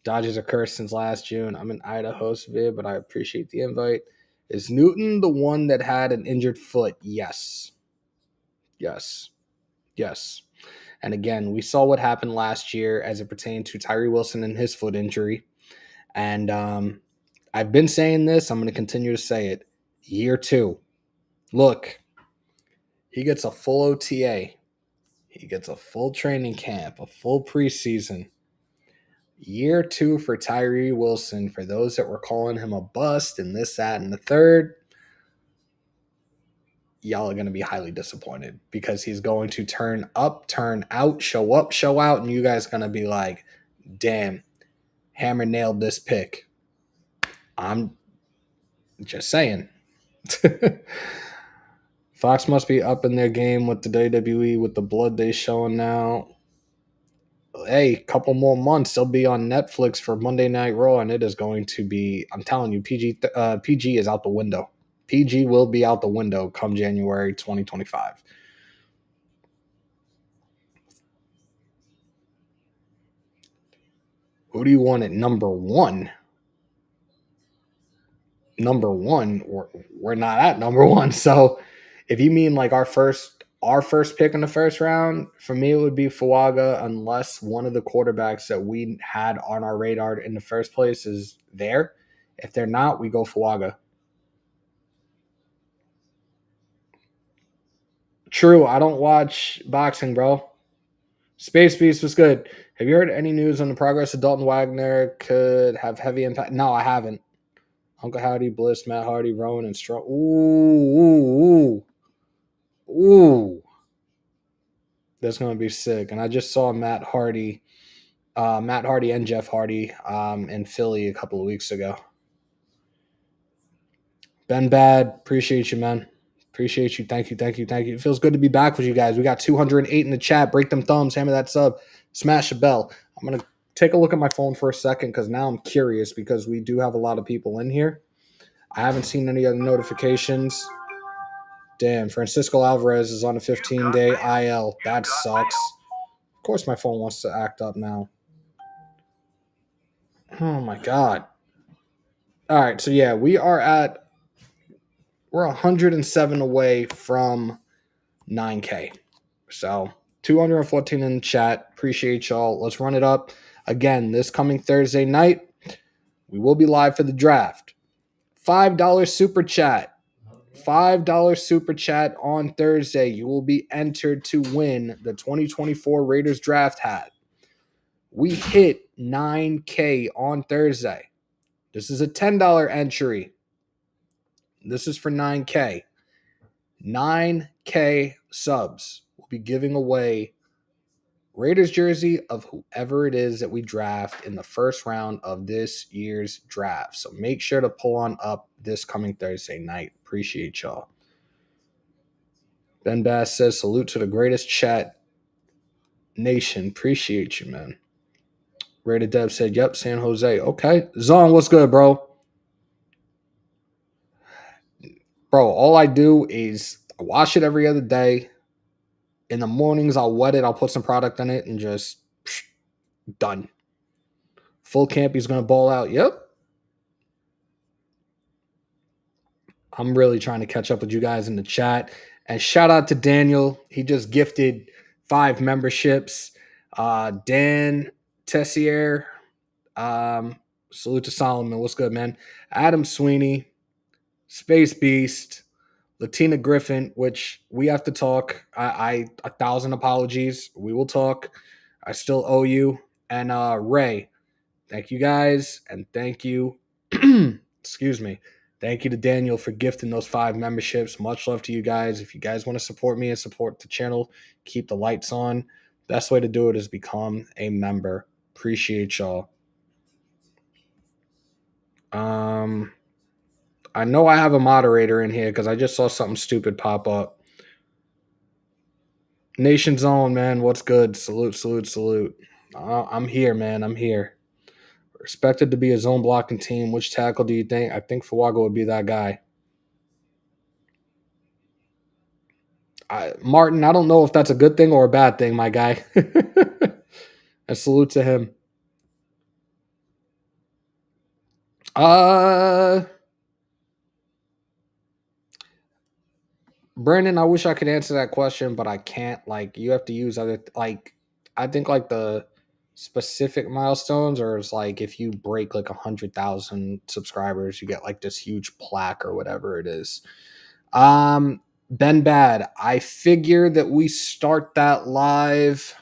Dodgers are cursed since last June. I'm in Idaho, Severe, but I appreciate the invite. Is Newton the one that had an injured foot? Yes. Yes. Yes. And again, we saw what happened last year as it pertained to Tyree Wilson and his foot injury. And I've been saying this. I'm going to continue to say it. Year 2. Look, he gets a full OTA. He gets a full training camp, a full preseason. Year 2 for Tyree Wilson. For those that were calling him a bust and this, that, and the third, y'all are going to be highly disappointed because he's going to turn up, turn out, show up, show out, and you guys are going to be like, damn, Hammer nailed this pick. I'm just saying. Fox must be up in their game with the WWE with the blood they showing now. Hey, couple more months, they'll be on Netflix for Monday Night Raw, and it is going to be. I'm telling you, PG is out the window. PG will be out the window come January 2025. Who do you want at number one? Number one, we're not at number one. So if you mean like our first pick in the first round, for me it would be Fuaga unless one of the quarterbacks that we had on our radar in the first place is there. If they're not, we go Fuaga. True, I don't watch boxing, bro. Space Beast was good. Have you heard any news on the progress of Dalton Wagner could have heavy impact? No, I haven't. Uncle Howdy, Bliss, Matt Hardy, Rowan, and Strong. Ooh. That's gonna be sick. And I just saw Matt Hardy and Jeff Hardy in Philly a couple of weeks ago. Ben Bad, appreciate you, man. Appreciate you. Thank you, thank you, thank you. It feels good to be back with you guys. We got 208 in the chat. Break them thumbs, hammer that sub, smash a bell. I'm gonna take a look at my phone for a second because now I'm curious because we do have a lot of people in here. I haven't seen any other notifications. Damn, Francisco Alvarez is on a 15-day IL. That sucks. Of course, my phone wants to act up now. Oh my god. All right, so yeah, we're 107 away from 9K. So 214 in the chat. Appreciate y'all. Let's run it up again this coming Thursday night. We will be live for the draft. $5 super chat. $5 super chat on Thursday. You will be entered to win the 2024 Raiders draft hat. We hit 9K on Thursday. This is a $10 entry. This is for 9K. 9K subs. We'll be giving away Raiders jersey of whoever it is that we draft in the first round of this year's draft. So make sure to pull on up this coming Thursday night. Appreciate y'all. Ben Bass says, salute to the greatest chat nation. Appreciate you, man. Rated Dev said, yep, San Jose. Okay. Zon, what's good, bro? Bro, all I do is wash it every other day. In the mornings, I'll wet it. I'll put some product in it and just done. Full camp, he's going to ball out. Yep. I'm really trying to catch up with you guys in the chat. And shout out to Daniel. He just gifted 5 memberships. Dan Tessier. Salute to Solomon. What's good, man? Adam Sweeney. Space Beast. Latina Griffin, which we have to talk. I 1,000 apologies. We will talk. I still owe you. And Ray. Thank you guys. And thank you. Excuse me. Thank you to Daniel for gifting those 5 memberships. Much love to you guys. If you guys want to support me and support the channel, keep the lights on. Best way to do it is become a member. Appreciate y'all. I know I have a moderator in here because I just saw something stupid pop up. Nation's Own, man. What's good? Salute, salute, salute. I'm here, man. I'm here. Expected to be a zone blocking team. Which tackle do you think? I think Fuaga would be that guy. Martin, I don't know if that's a good thing or a bad thing, my guy. A salute to him. Brandon, I wish I could answer that question, but I can't. Like, you have to use other, like, I think like the specific milestones, or it's like if you break like 100,000 subscribers, you get like this huge plaque or whatever it is. Ben Bad, I figure that we start that live.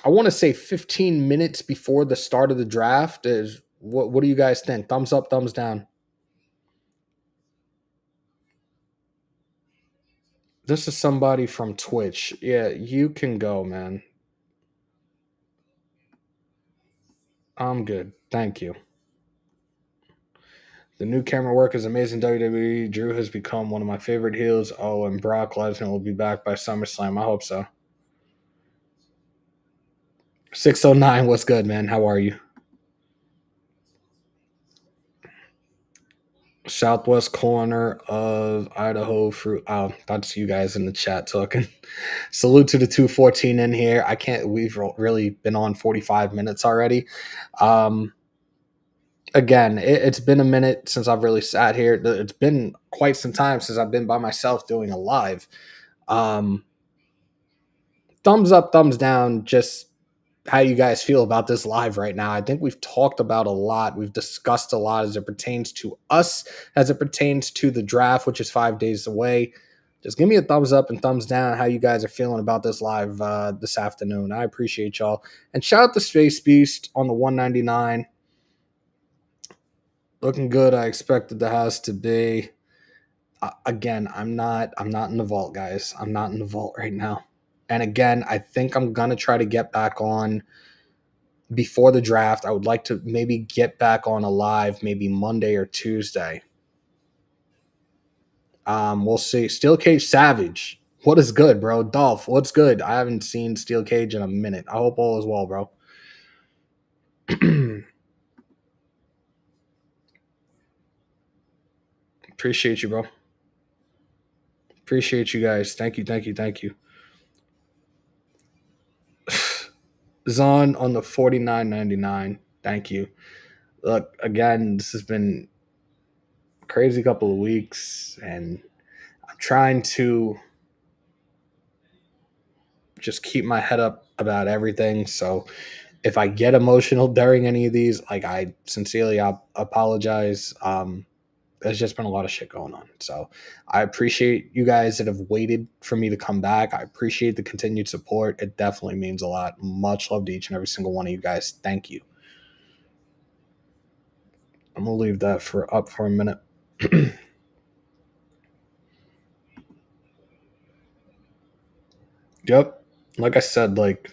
I want to say 15 minutes before the start of the draft. Is what do you guys think? Thumbs up, thumbs down. This is somebody from Twitch. Yeah, you can go, man. I'm good. Thank you. The new camera work is amazing. WWE. Drew has become one of my favorite heels. Oh, and Brock Lesnar will be back by SummerSlam. I hope so. 609, what's good, man? How are you? Southwest corner of Idaho fruit. Oh, that's you guys in the chat talking. Salute to the 214 in here. I can't. We've really been on 45 minutes already. Um, Again, it's been a minute since I've really sat here. It's been quite some time since I've been by myself doing a live. Um, Thumbs up, thumbs down. Just how you guys feel about this live right now. I think we've talked about a lot. We've discussed a lot as it pertains to us, as it pertains to the draft, which is 5 days away. Just give me a thumbs up and thumbs down how you guys are feeling about this live this afternoon. I appreciate y'all. And shout out to Space Beast on the 199. Looking good. I expected the house to be. Again, I'm not in the vault, guys. I'm not in the vault right now. And again, I think I'm gonna try to get back on before the draft. I would like to maybe get back on a live maybe Monday or Tuesday. We'll see. Steel Cage Savage. What is good, bro? Dolph, what's good? I haven't seen Steel Cage in a minute. I hope all is well, bro. Appreciate you, bro. Appreciate you guys. Thank you, thank you, thank you. Zon on the 49.99. Thank you. Look, again, this has been a crazy couple of weeks, and I'm trying to just keep my head up about everything. So if I get emotional during any of these, like I sincerely apologize. There's just been a lot of shit going on. So I appreciate you guys that have waited for me to come back. I appreciate the continued support. It definitely means a lot. Much love to each and every single one of you guys. Thank you. I'm gonna leave that for up for a minute. Yep. Like I said, like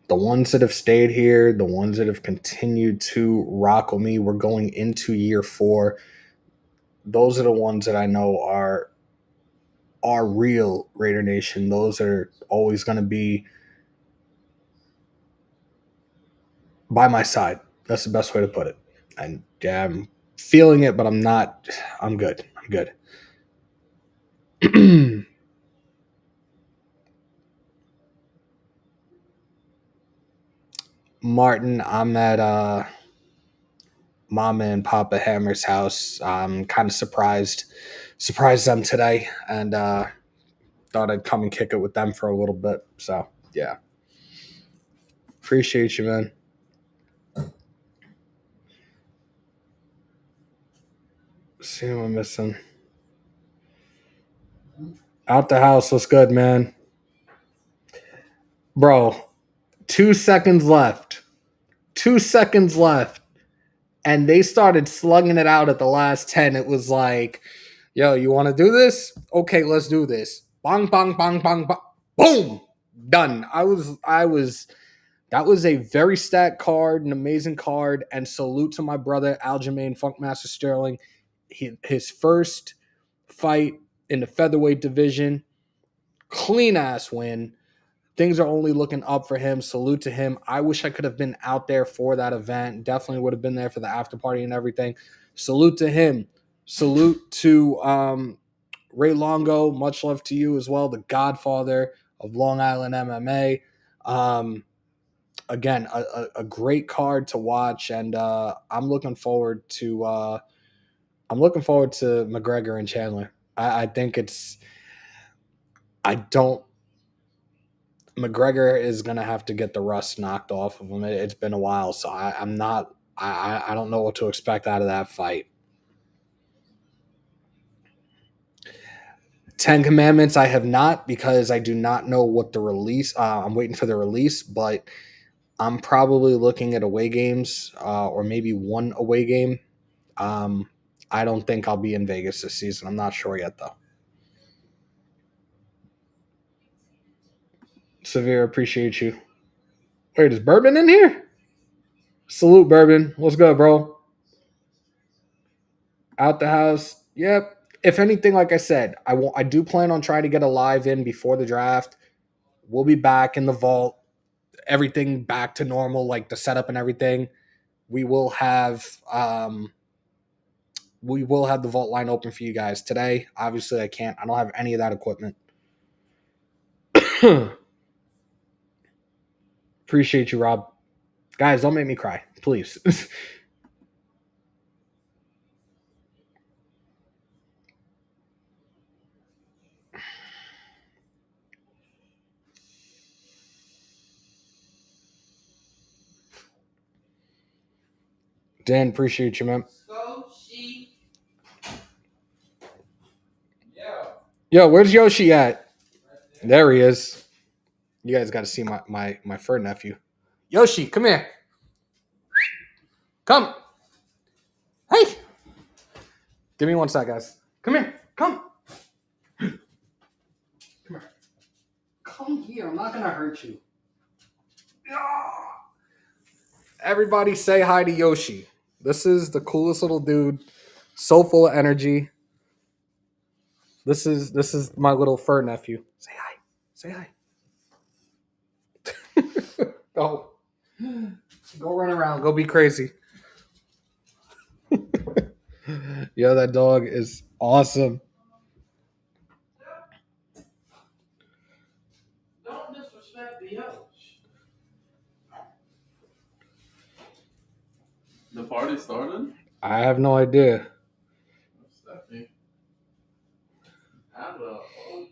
the ones that have stayed here, the ones that have continued to rock with me, we're going into year 4. Those are the ones that I know are real Raider Nation. Those are always going to be by my side. That's the best way to put it. And yeah, I'm feeling it, but I'm not. I'm good. I'm good. Martin, I'm at Mama and Papa Hammer's house. I'm kind of surprised them today, and thought I'd come and kick it with them for a little bit. So yeah, appreciate you, man. See who I'm missing. Out the house. What's good, man? Bro, 2 seconds left. 2 seconds left. And they started slugging it out at the last 10. It was like, yo, you want to do this? Okay, let's do this. Bang, bang, bang, bang, bang. Boom. Done. That was a very stacked card, an amazing card. And salute to my brother, Aljamain Funkmaster Sterling. His first fight in the featherweight division. Clean ass win. Things are only looking up for him. Salute to him. I wish I could have been out there for that event. Definitely would have been there for the after party and everything. Salute to him. Salute to Ray Longo. Much love to you as well, the godfather of Long Island MMA. Again, a great card to watch, and I'm looking forward to McGregor and Chandler. I think it's I don't McGregor is going to have to get the rust knocked off of him. It's been a while, so I'm not. I don't know what to expect out of that fight. Ten Commandments, I have not because I do not know what the release. I'm waiting for the release, but I'm probably looking at away games or maybe one away game. Um, I don't think I'll be in Vegas this season. I'm not sure yet, though. Severe, appreciate you. Wait, is Bourbon in here? Salute, Bourbon. What's good, bro? Out the house. Yep. If anything, like I said, I do plan on trying to get a live in before the draft. We'll be back in the vault. Everything back to normal, like the setup and everything. We will have we will have the vault line open for you guys today. Obviously, I can't. I don't have any of that equipment. Appreciate you, Rob. Guys, don't make me cry, please. Dan, appreciate you, man. Yo, where's Yoshi at? There he is. You guys got to see my fur nephew. Yoshi, come here. Come. Hey. Give me one sec, guys. Come here. Come. Come here. Come here. I'm not going to hurt you. Everybody say hi to Yoshi. This is the coolest little dude. So full of energy. This is my little fur nephew. Say hi. Say hi. Go. Go run around. Go be crazy. Yo, that dog is awesome. Don't disrespect the Yosh. The party started? I have no idea. Stephanie.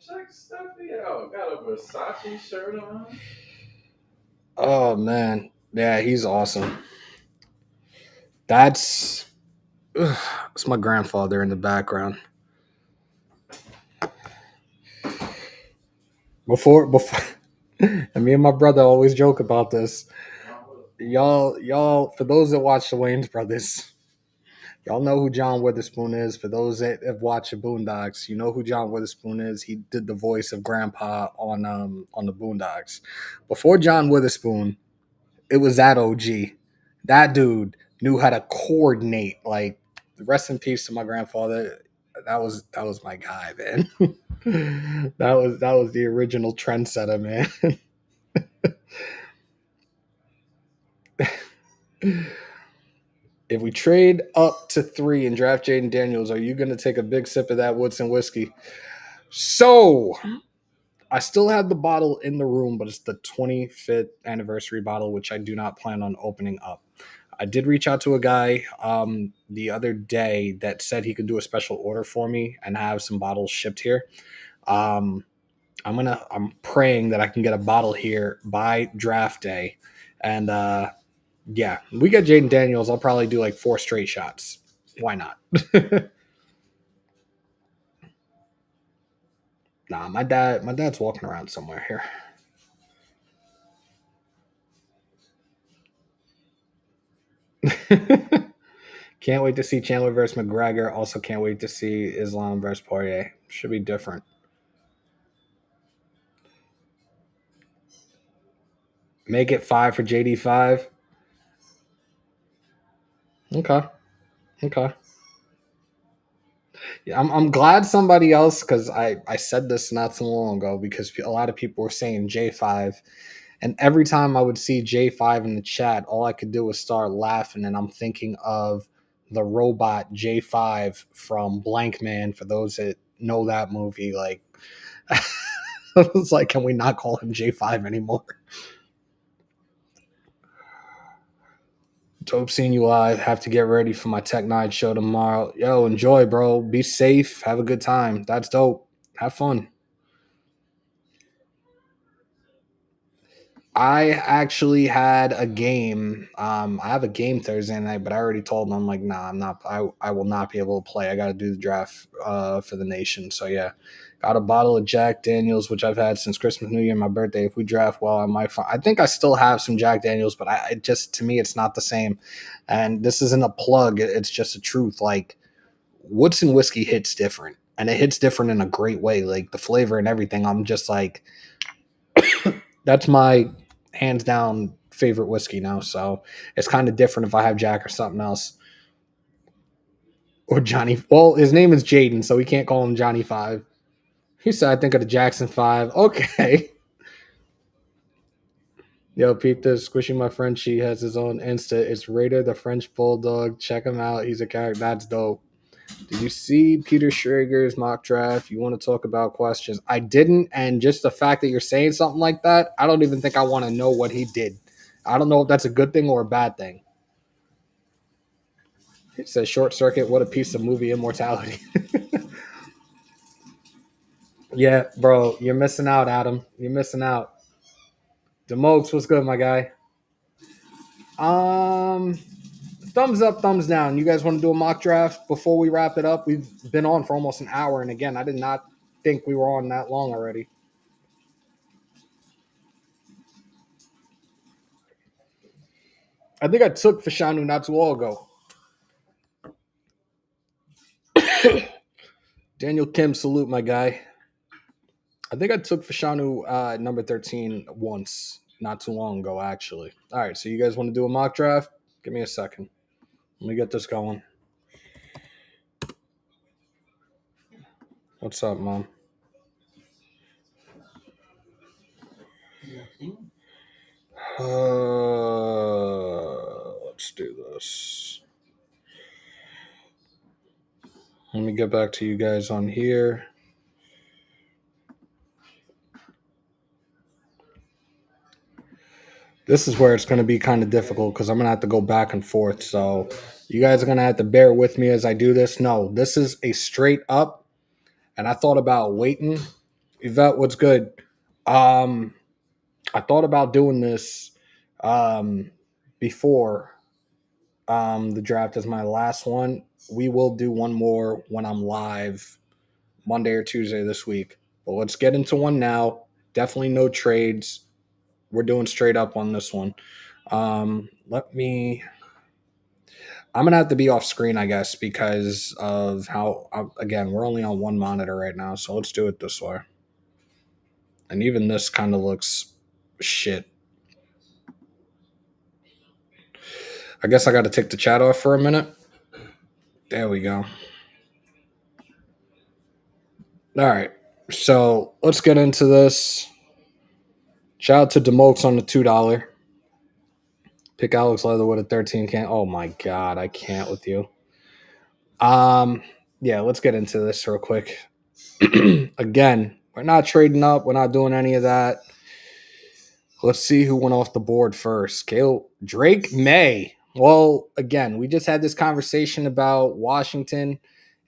Check Stephanie out. Got a Versace shirt on. Oh man. Yeah, he's awesome. That's that's my grandfather in the background. Before and me and my brother always joke about this. Y'all, for those that watch the Wayans brothers, y'all know who John Witherspoon is. For those that have watched the Boondocks, you know who John Witherspoon is. He did the voice of Grandpa on the Boondocks. Before John Witherspoon, it was that OG. That dude knew how to coordinate. Like, rest in peace to my grandfather. That was my guy, man. that was the original trendsetter, man. If we trade up to 3 and draft Jaden Daniels, are you going to take a big sip of that Woodson whiskey? So, I still have the bottle in the room, but it's the 25th anniversary bottle, which I do not plan on opening up. I did reach out to a guy the other day that said he could do a special order for me and have some bottles shipped here. I'm praying that I can get a bottle here by draft day, and yeah, we get Jaden Daniels. I'll probably do like 4 straight shots. Why not? Nah, my dad's walking around somewhere here. Can't wait to see Chandler versus McGregor. Also, can't wait to see Islam versus Poirier. Should be different. Make it 5 for JD5. Okay. Okay. Yeah, I'm glad somebody else, because I said this not so long ago, because a lot of people were saying J5, and every time I would see J5 in the chat, all I could do was start laughing, and I'm thinking of the robot J5 from Blank Man. For those that know that movie, like I was like, can we not call him J5 anymore? Dope seeing you live. Have to get ready for my Tech Night show tomorrow. Yo, enjoy, bro. Be safe. Have a good time. That's dope. Have fun. I actually had a game. I have a game Thursday night, but I already told them, I'm like, nah, I'm not. I will not be able to play. I got to do the draft for the nation. So yeah, got a bottle of Jack Daniels, which I've had since Christmas, New Year, my birthday. If we draft well, I might. I think I still have some Jack Daniels, but it just, to me, it's not the same. And this isn't a plug. It's just a truth. Like, Woodson whiskey hits different, and it hits different in a great way. Like the flavor and everything. I'm just like, that's my hands down favorite whiskey now. So it's kind of different if I have Jack or something else. Or Johnny. Well, his name is Jaden, so we can't call him Johnny Five. He said, I think of the Jackson Five. Okay. Yo, peep this. Squishy, my friend, she has his own Insta. It's Raider the French Bulldog. Check him out. He's a character. That's dope. Did you see Peter Schrager's mock draft? You want to talk about questions? I didn't, and just the fact that you're saying something like that, I don't even think I want to know what he did. I don't know if that's a good thing or a bad thing. It says short circuit. What a piece of movie immortality. Yeah, bro, you're missing out, Adam. You're missing out. Demokes, what's good, my guy? Um, thumbs up, thumbs down. You guys want to do a mock draft before we wrap it up? We've been on for almost an hour, and again, I did not think we were on that long already. I think I took Fashanu not too long ago. Daniel Kim, salute my guy. I think I took Fashanu number 13 once, not too long ago, actually. All right, so you guys want to do a mock draft? Give me a second. Let me get this going. What's up, Mom? Let's do this. Let me get back to you guys on here. This is where it's going to be kind of difficult because I'm going to have to go back and forth. So you guys are going to have to bear with me as I do this. No, this is a straight up. And I thought about waiting. Yvette, what's good? Um, I thought about doing this before the draft as my last one. We will do one more when I'm live Monday or Tuesday this week. But let's get into one now. Definitely no trades. We're doing straight up on this one. Let me. I'm gonna have to be off screen, I guess, because of how. Again, we're only on one monitor right now, so let's do it this way. And even this kind of looks shit. I guess I got to take the chat off for a minute. There we go. All right, so let's get into this. Shout out to Demokes on the $2. Pick Alex Leatherwood at 13. Can't. Oh my god, I can't with you. Yeah, let's get into this real quick. Again, we're not trading up. We're not doing any of that. Let's see who went off the board first. Drake May. Well, again, we just had this conversation about Washington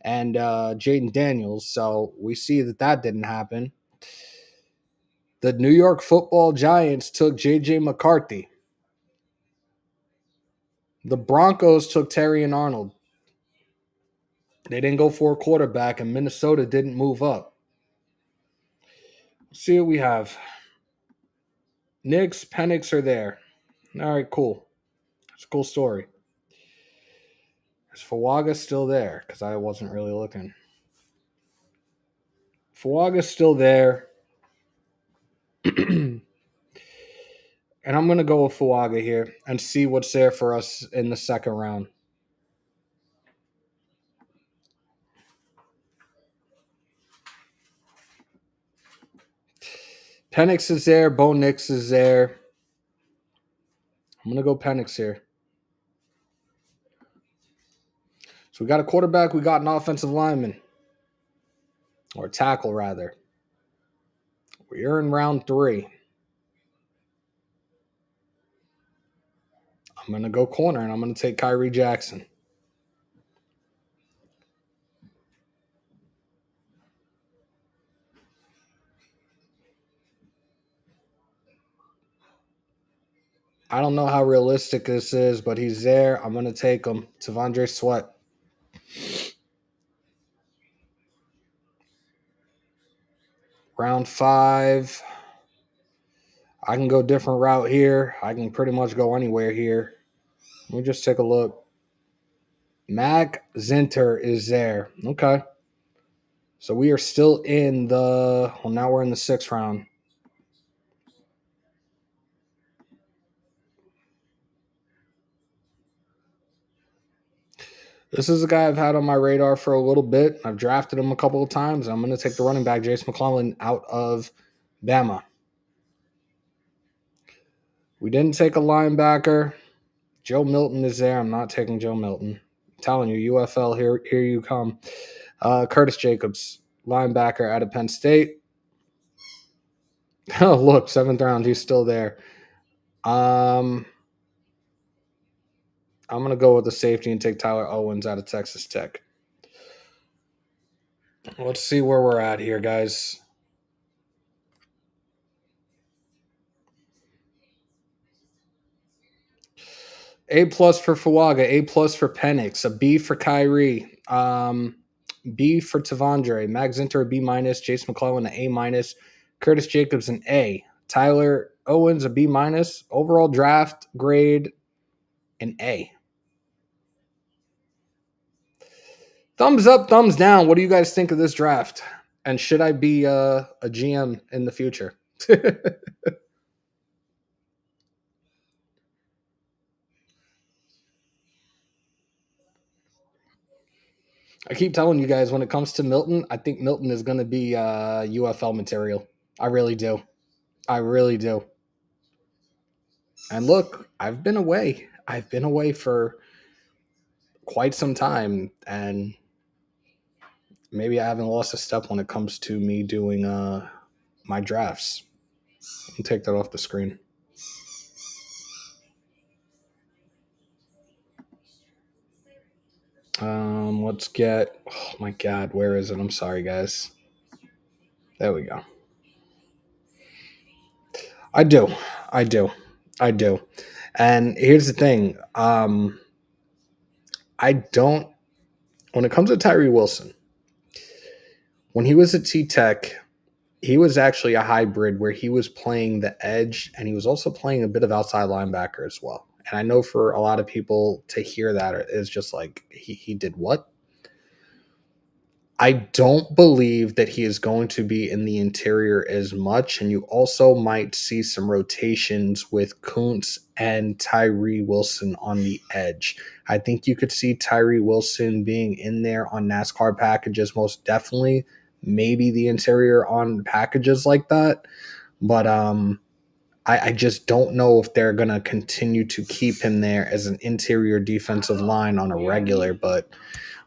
and Jaden Daniels, so we see that didn't happen. The New York Football Giants took J.J. McCarthy. The Broncos took Terry and Arnold. They didn't go for a quarterback, and Minnesota didn't move up. Let's see what we have. Knicks, Penix are there. All right, cool. It's a cool story. Is Fuaga still there? Because I wasn't really looking. Fuaga's still there. And I'm going to go with Fuaga here and see what's there for us in the second round. Penix is there. Bo Nix is there. I'm going to go Penix here. So we got a quarterback. We got an offensive lineman. Or tackle, rather. We're in round 3. I'm going to go corner, and I'm going to take Kyrie Jackson. I don't know how realistic this is, but he's there. I'm going to take him. T'Vondre Sweat. Round 5. I can go different route here. I can pretty much go anywhere here. Let me just take a look. Mac Zinter is there. Okay. So we are still in now we're in the 6th round. This is a guy I've had on my radar for a little bit. I've drafted him a couple of times. I'm going to take the running back, Jace McClellan, out of Bama. We didn't take a linebacker. Joe Milton is there. I'm not taking Joe Milton. Telling you, UFL, here you come. Curtis Jacobs, linebacker out of Penn State. Oh, look, seventh round, he's still there. Um, I'm gonna go with the safety and take Tyler Owens out of Texas Tech. Let's see where we're at here, guys. A plus for Fawaga, A plus for Penix, a B for Kyrie, B for Tavondre, Max Zinter a B minus, Jason McClellan an A minus, Curtis Jacobs an A, Tyler Owens a B minus, overall draft grade an A. Thumbs up, thumbs down. What do you guys think of this draft? And should I be a GM in the future? I keep telling you guys when it comes to Milton, I think Milton is going to be UFL material. I really do. I really do. And look, I've been away. I've been away for quite some time, and maybe I haven't lost a step when it comes to me doing my drafts. I'll take that off the screen. Let's get. Oh my God, where is it? I'm sorry, guys. There we go. I do. I do. I do. And here's the thing. I don't. When it comes to Tyree Wilson, when he was at T Tech, he was actually a hybrid where he was playing the edge and he was also playing a bit of outside linebacker as well. And I know for a lot of people to hear that is just like, he did what? I don't believe that he is going to be in the interior as much. And you also might see some rotations with Kuntz and Tyree Wilson on the edge. I think you could see Tyree Wilson being in there on NASCAR packages, most definitely. Maybe the interior on packages like that. But I just don't know if they're going to continue to keep him there as an interior defensive line on a regular. But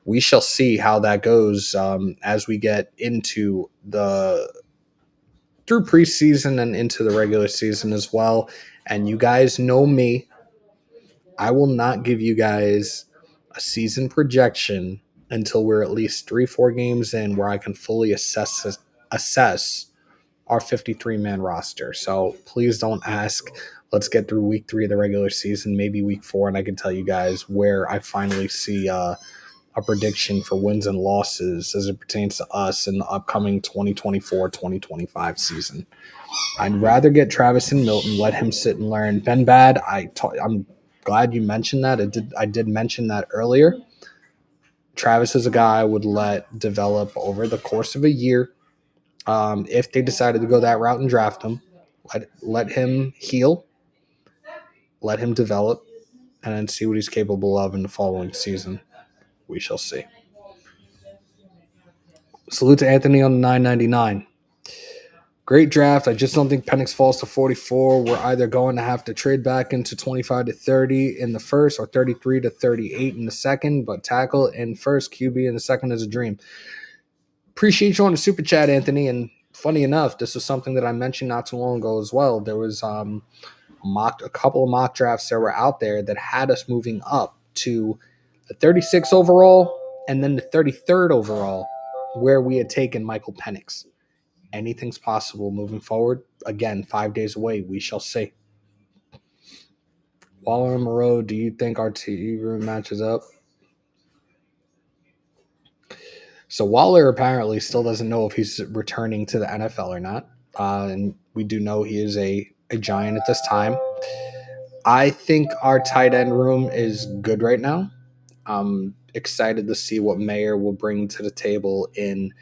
we shall see how that goes as we get into the through preseason and into the regular season as well. And you guys know me, I will not give you guys a season projection until we're at least 3-4 games in where I can fully assess our 53-man roster. So please don't ask. Let's get through week 3 of the regular season, maybe week 4, and I can tell you guys where I finally see a prediction for wins and losses as it pertains to us in the upcoming 2024-2025 season. I'd rather get Travis and Milton, let him sit and learn. Ben Bad, I'm glad you mentioned that. I did mention that earlier. Travis is a guy I would let develop over the course of a year. If they decided to go that route and draft him, let him heal, let him develop, and then see what he's capable of in the following season. We shall see. Salute to Anthony on the 999. Great draft. I just don't think Penix falls to 44. We're either going to have to trade back into 25 to 30 in the first or 33 to 38 in the second, but tackle in first, QB in the second is a dream. Appreciate you on the super chat, Anthony. And funny enough, this was something that I mentioned not too long ago as well. There was a couple of mock drafts that were out there that had us moving up to the 36th overall and then the 33rd overall, where we had taken Michael Penix. Anything's possible moving forward. Again, 5 days away. We shall see. Waller and Moreau, do you think our TV room matches up? So Waller apparently still doesn't know if he's returning to the NFL or not. And we do know he is a giant at this time. I think our tight end room is good right now. I'm excited to see what Mayer will bring to the table in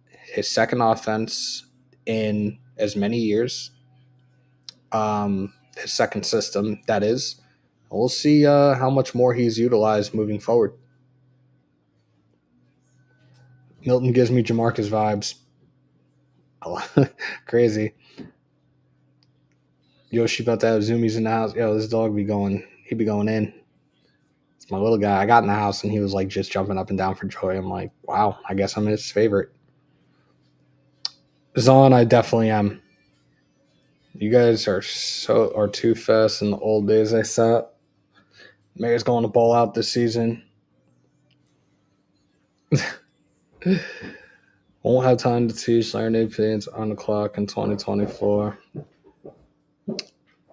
his second offense in as many years. His second system, that is. We'll see how much more he's utilized moving forward. Milton gives me Jamarcus vibes. Crazy. Yoshi about to have zoomies in the house. Yo, this dog be going. He be going in. my little guy. I got in the house and he was like just jumping up and down for joy. I'm like, wow, I guess I'm his favorite. Zon, I definitely am. You guys are too fast in the old days. I thought Mayor's going to ball out this season. Won't have time to teach learn APs on the clock in 2024.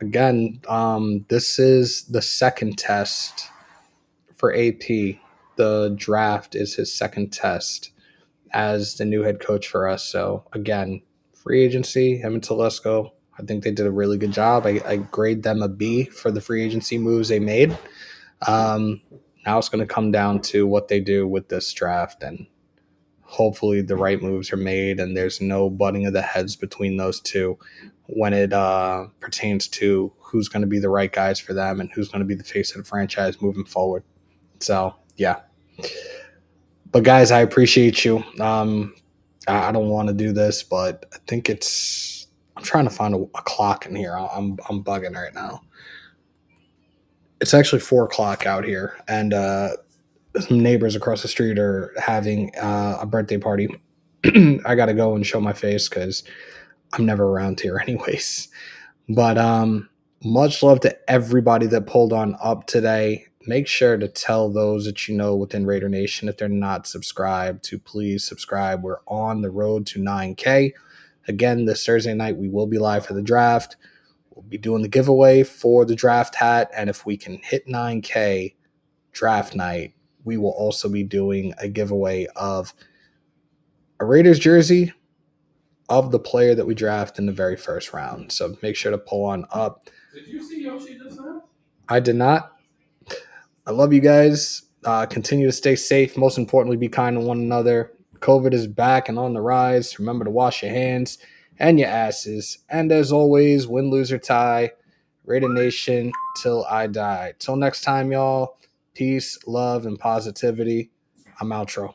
Again, this is the second test for AP. The draft is his second test as the new head coach for us. So again, free agency, him and Telesco, I think they did a really good job. I grade them a B for the free agency moves they made. Um, Now it's going to come down to what they do with this draft, and hopefully the right moves are made and there's no butting of the heads between those two when it pertains to who's going to be the right guys for them and who's going to be the face of the franchise moving forward. So, yeah. But, guys, I appreciate you. I don't want to do this, but I think I'm trying to find a clock in here. I'm bugging right now. It's actually 4 o'clock out here, and some neighbors across the street are having a birthday party. I got to go and show my face because I'm never around here anyways. But much love to everybody that pulled on up today. Make sure to tell those that you know within Raider Nation, if they're not subscribed, to please subscribe. We're on the road to 9K. Again, this Thursday night, we will be live for the draft. We'll be doing the giveaway for the draft hat. And if we can hit 9K draft night, we will also be doing a giveaway of a Raiders jersey of the player that we draft in the very first round. So make sure to pull on up. Did you see Yoshi just now? I did not. I love you guys. Continue to stay safe. Most importantly, be kind to one another. COVID is back and on the rise. Remember to wash your hands and your asses. And as always, win, lose, or tie, Raider Nation till I die. Till next time, y'all. Peace, love, and positivity. I'm outro.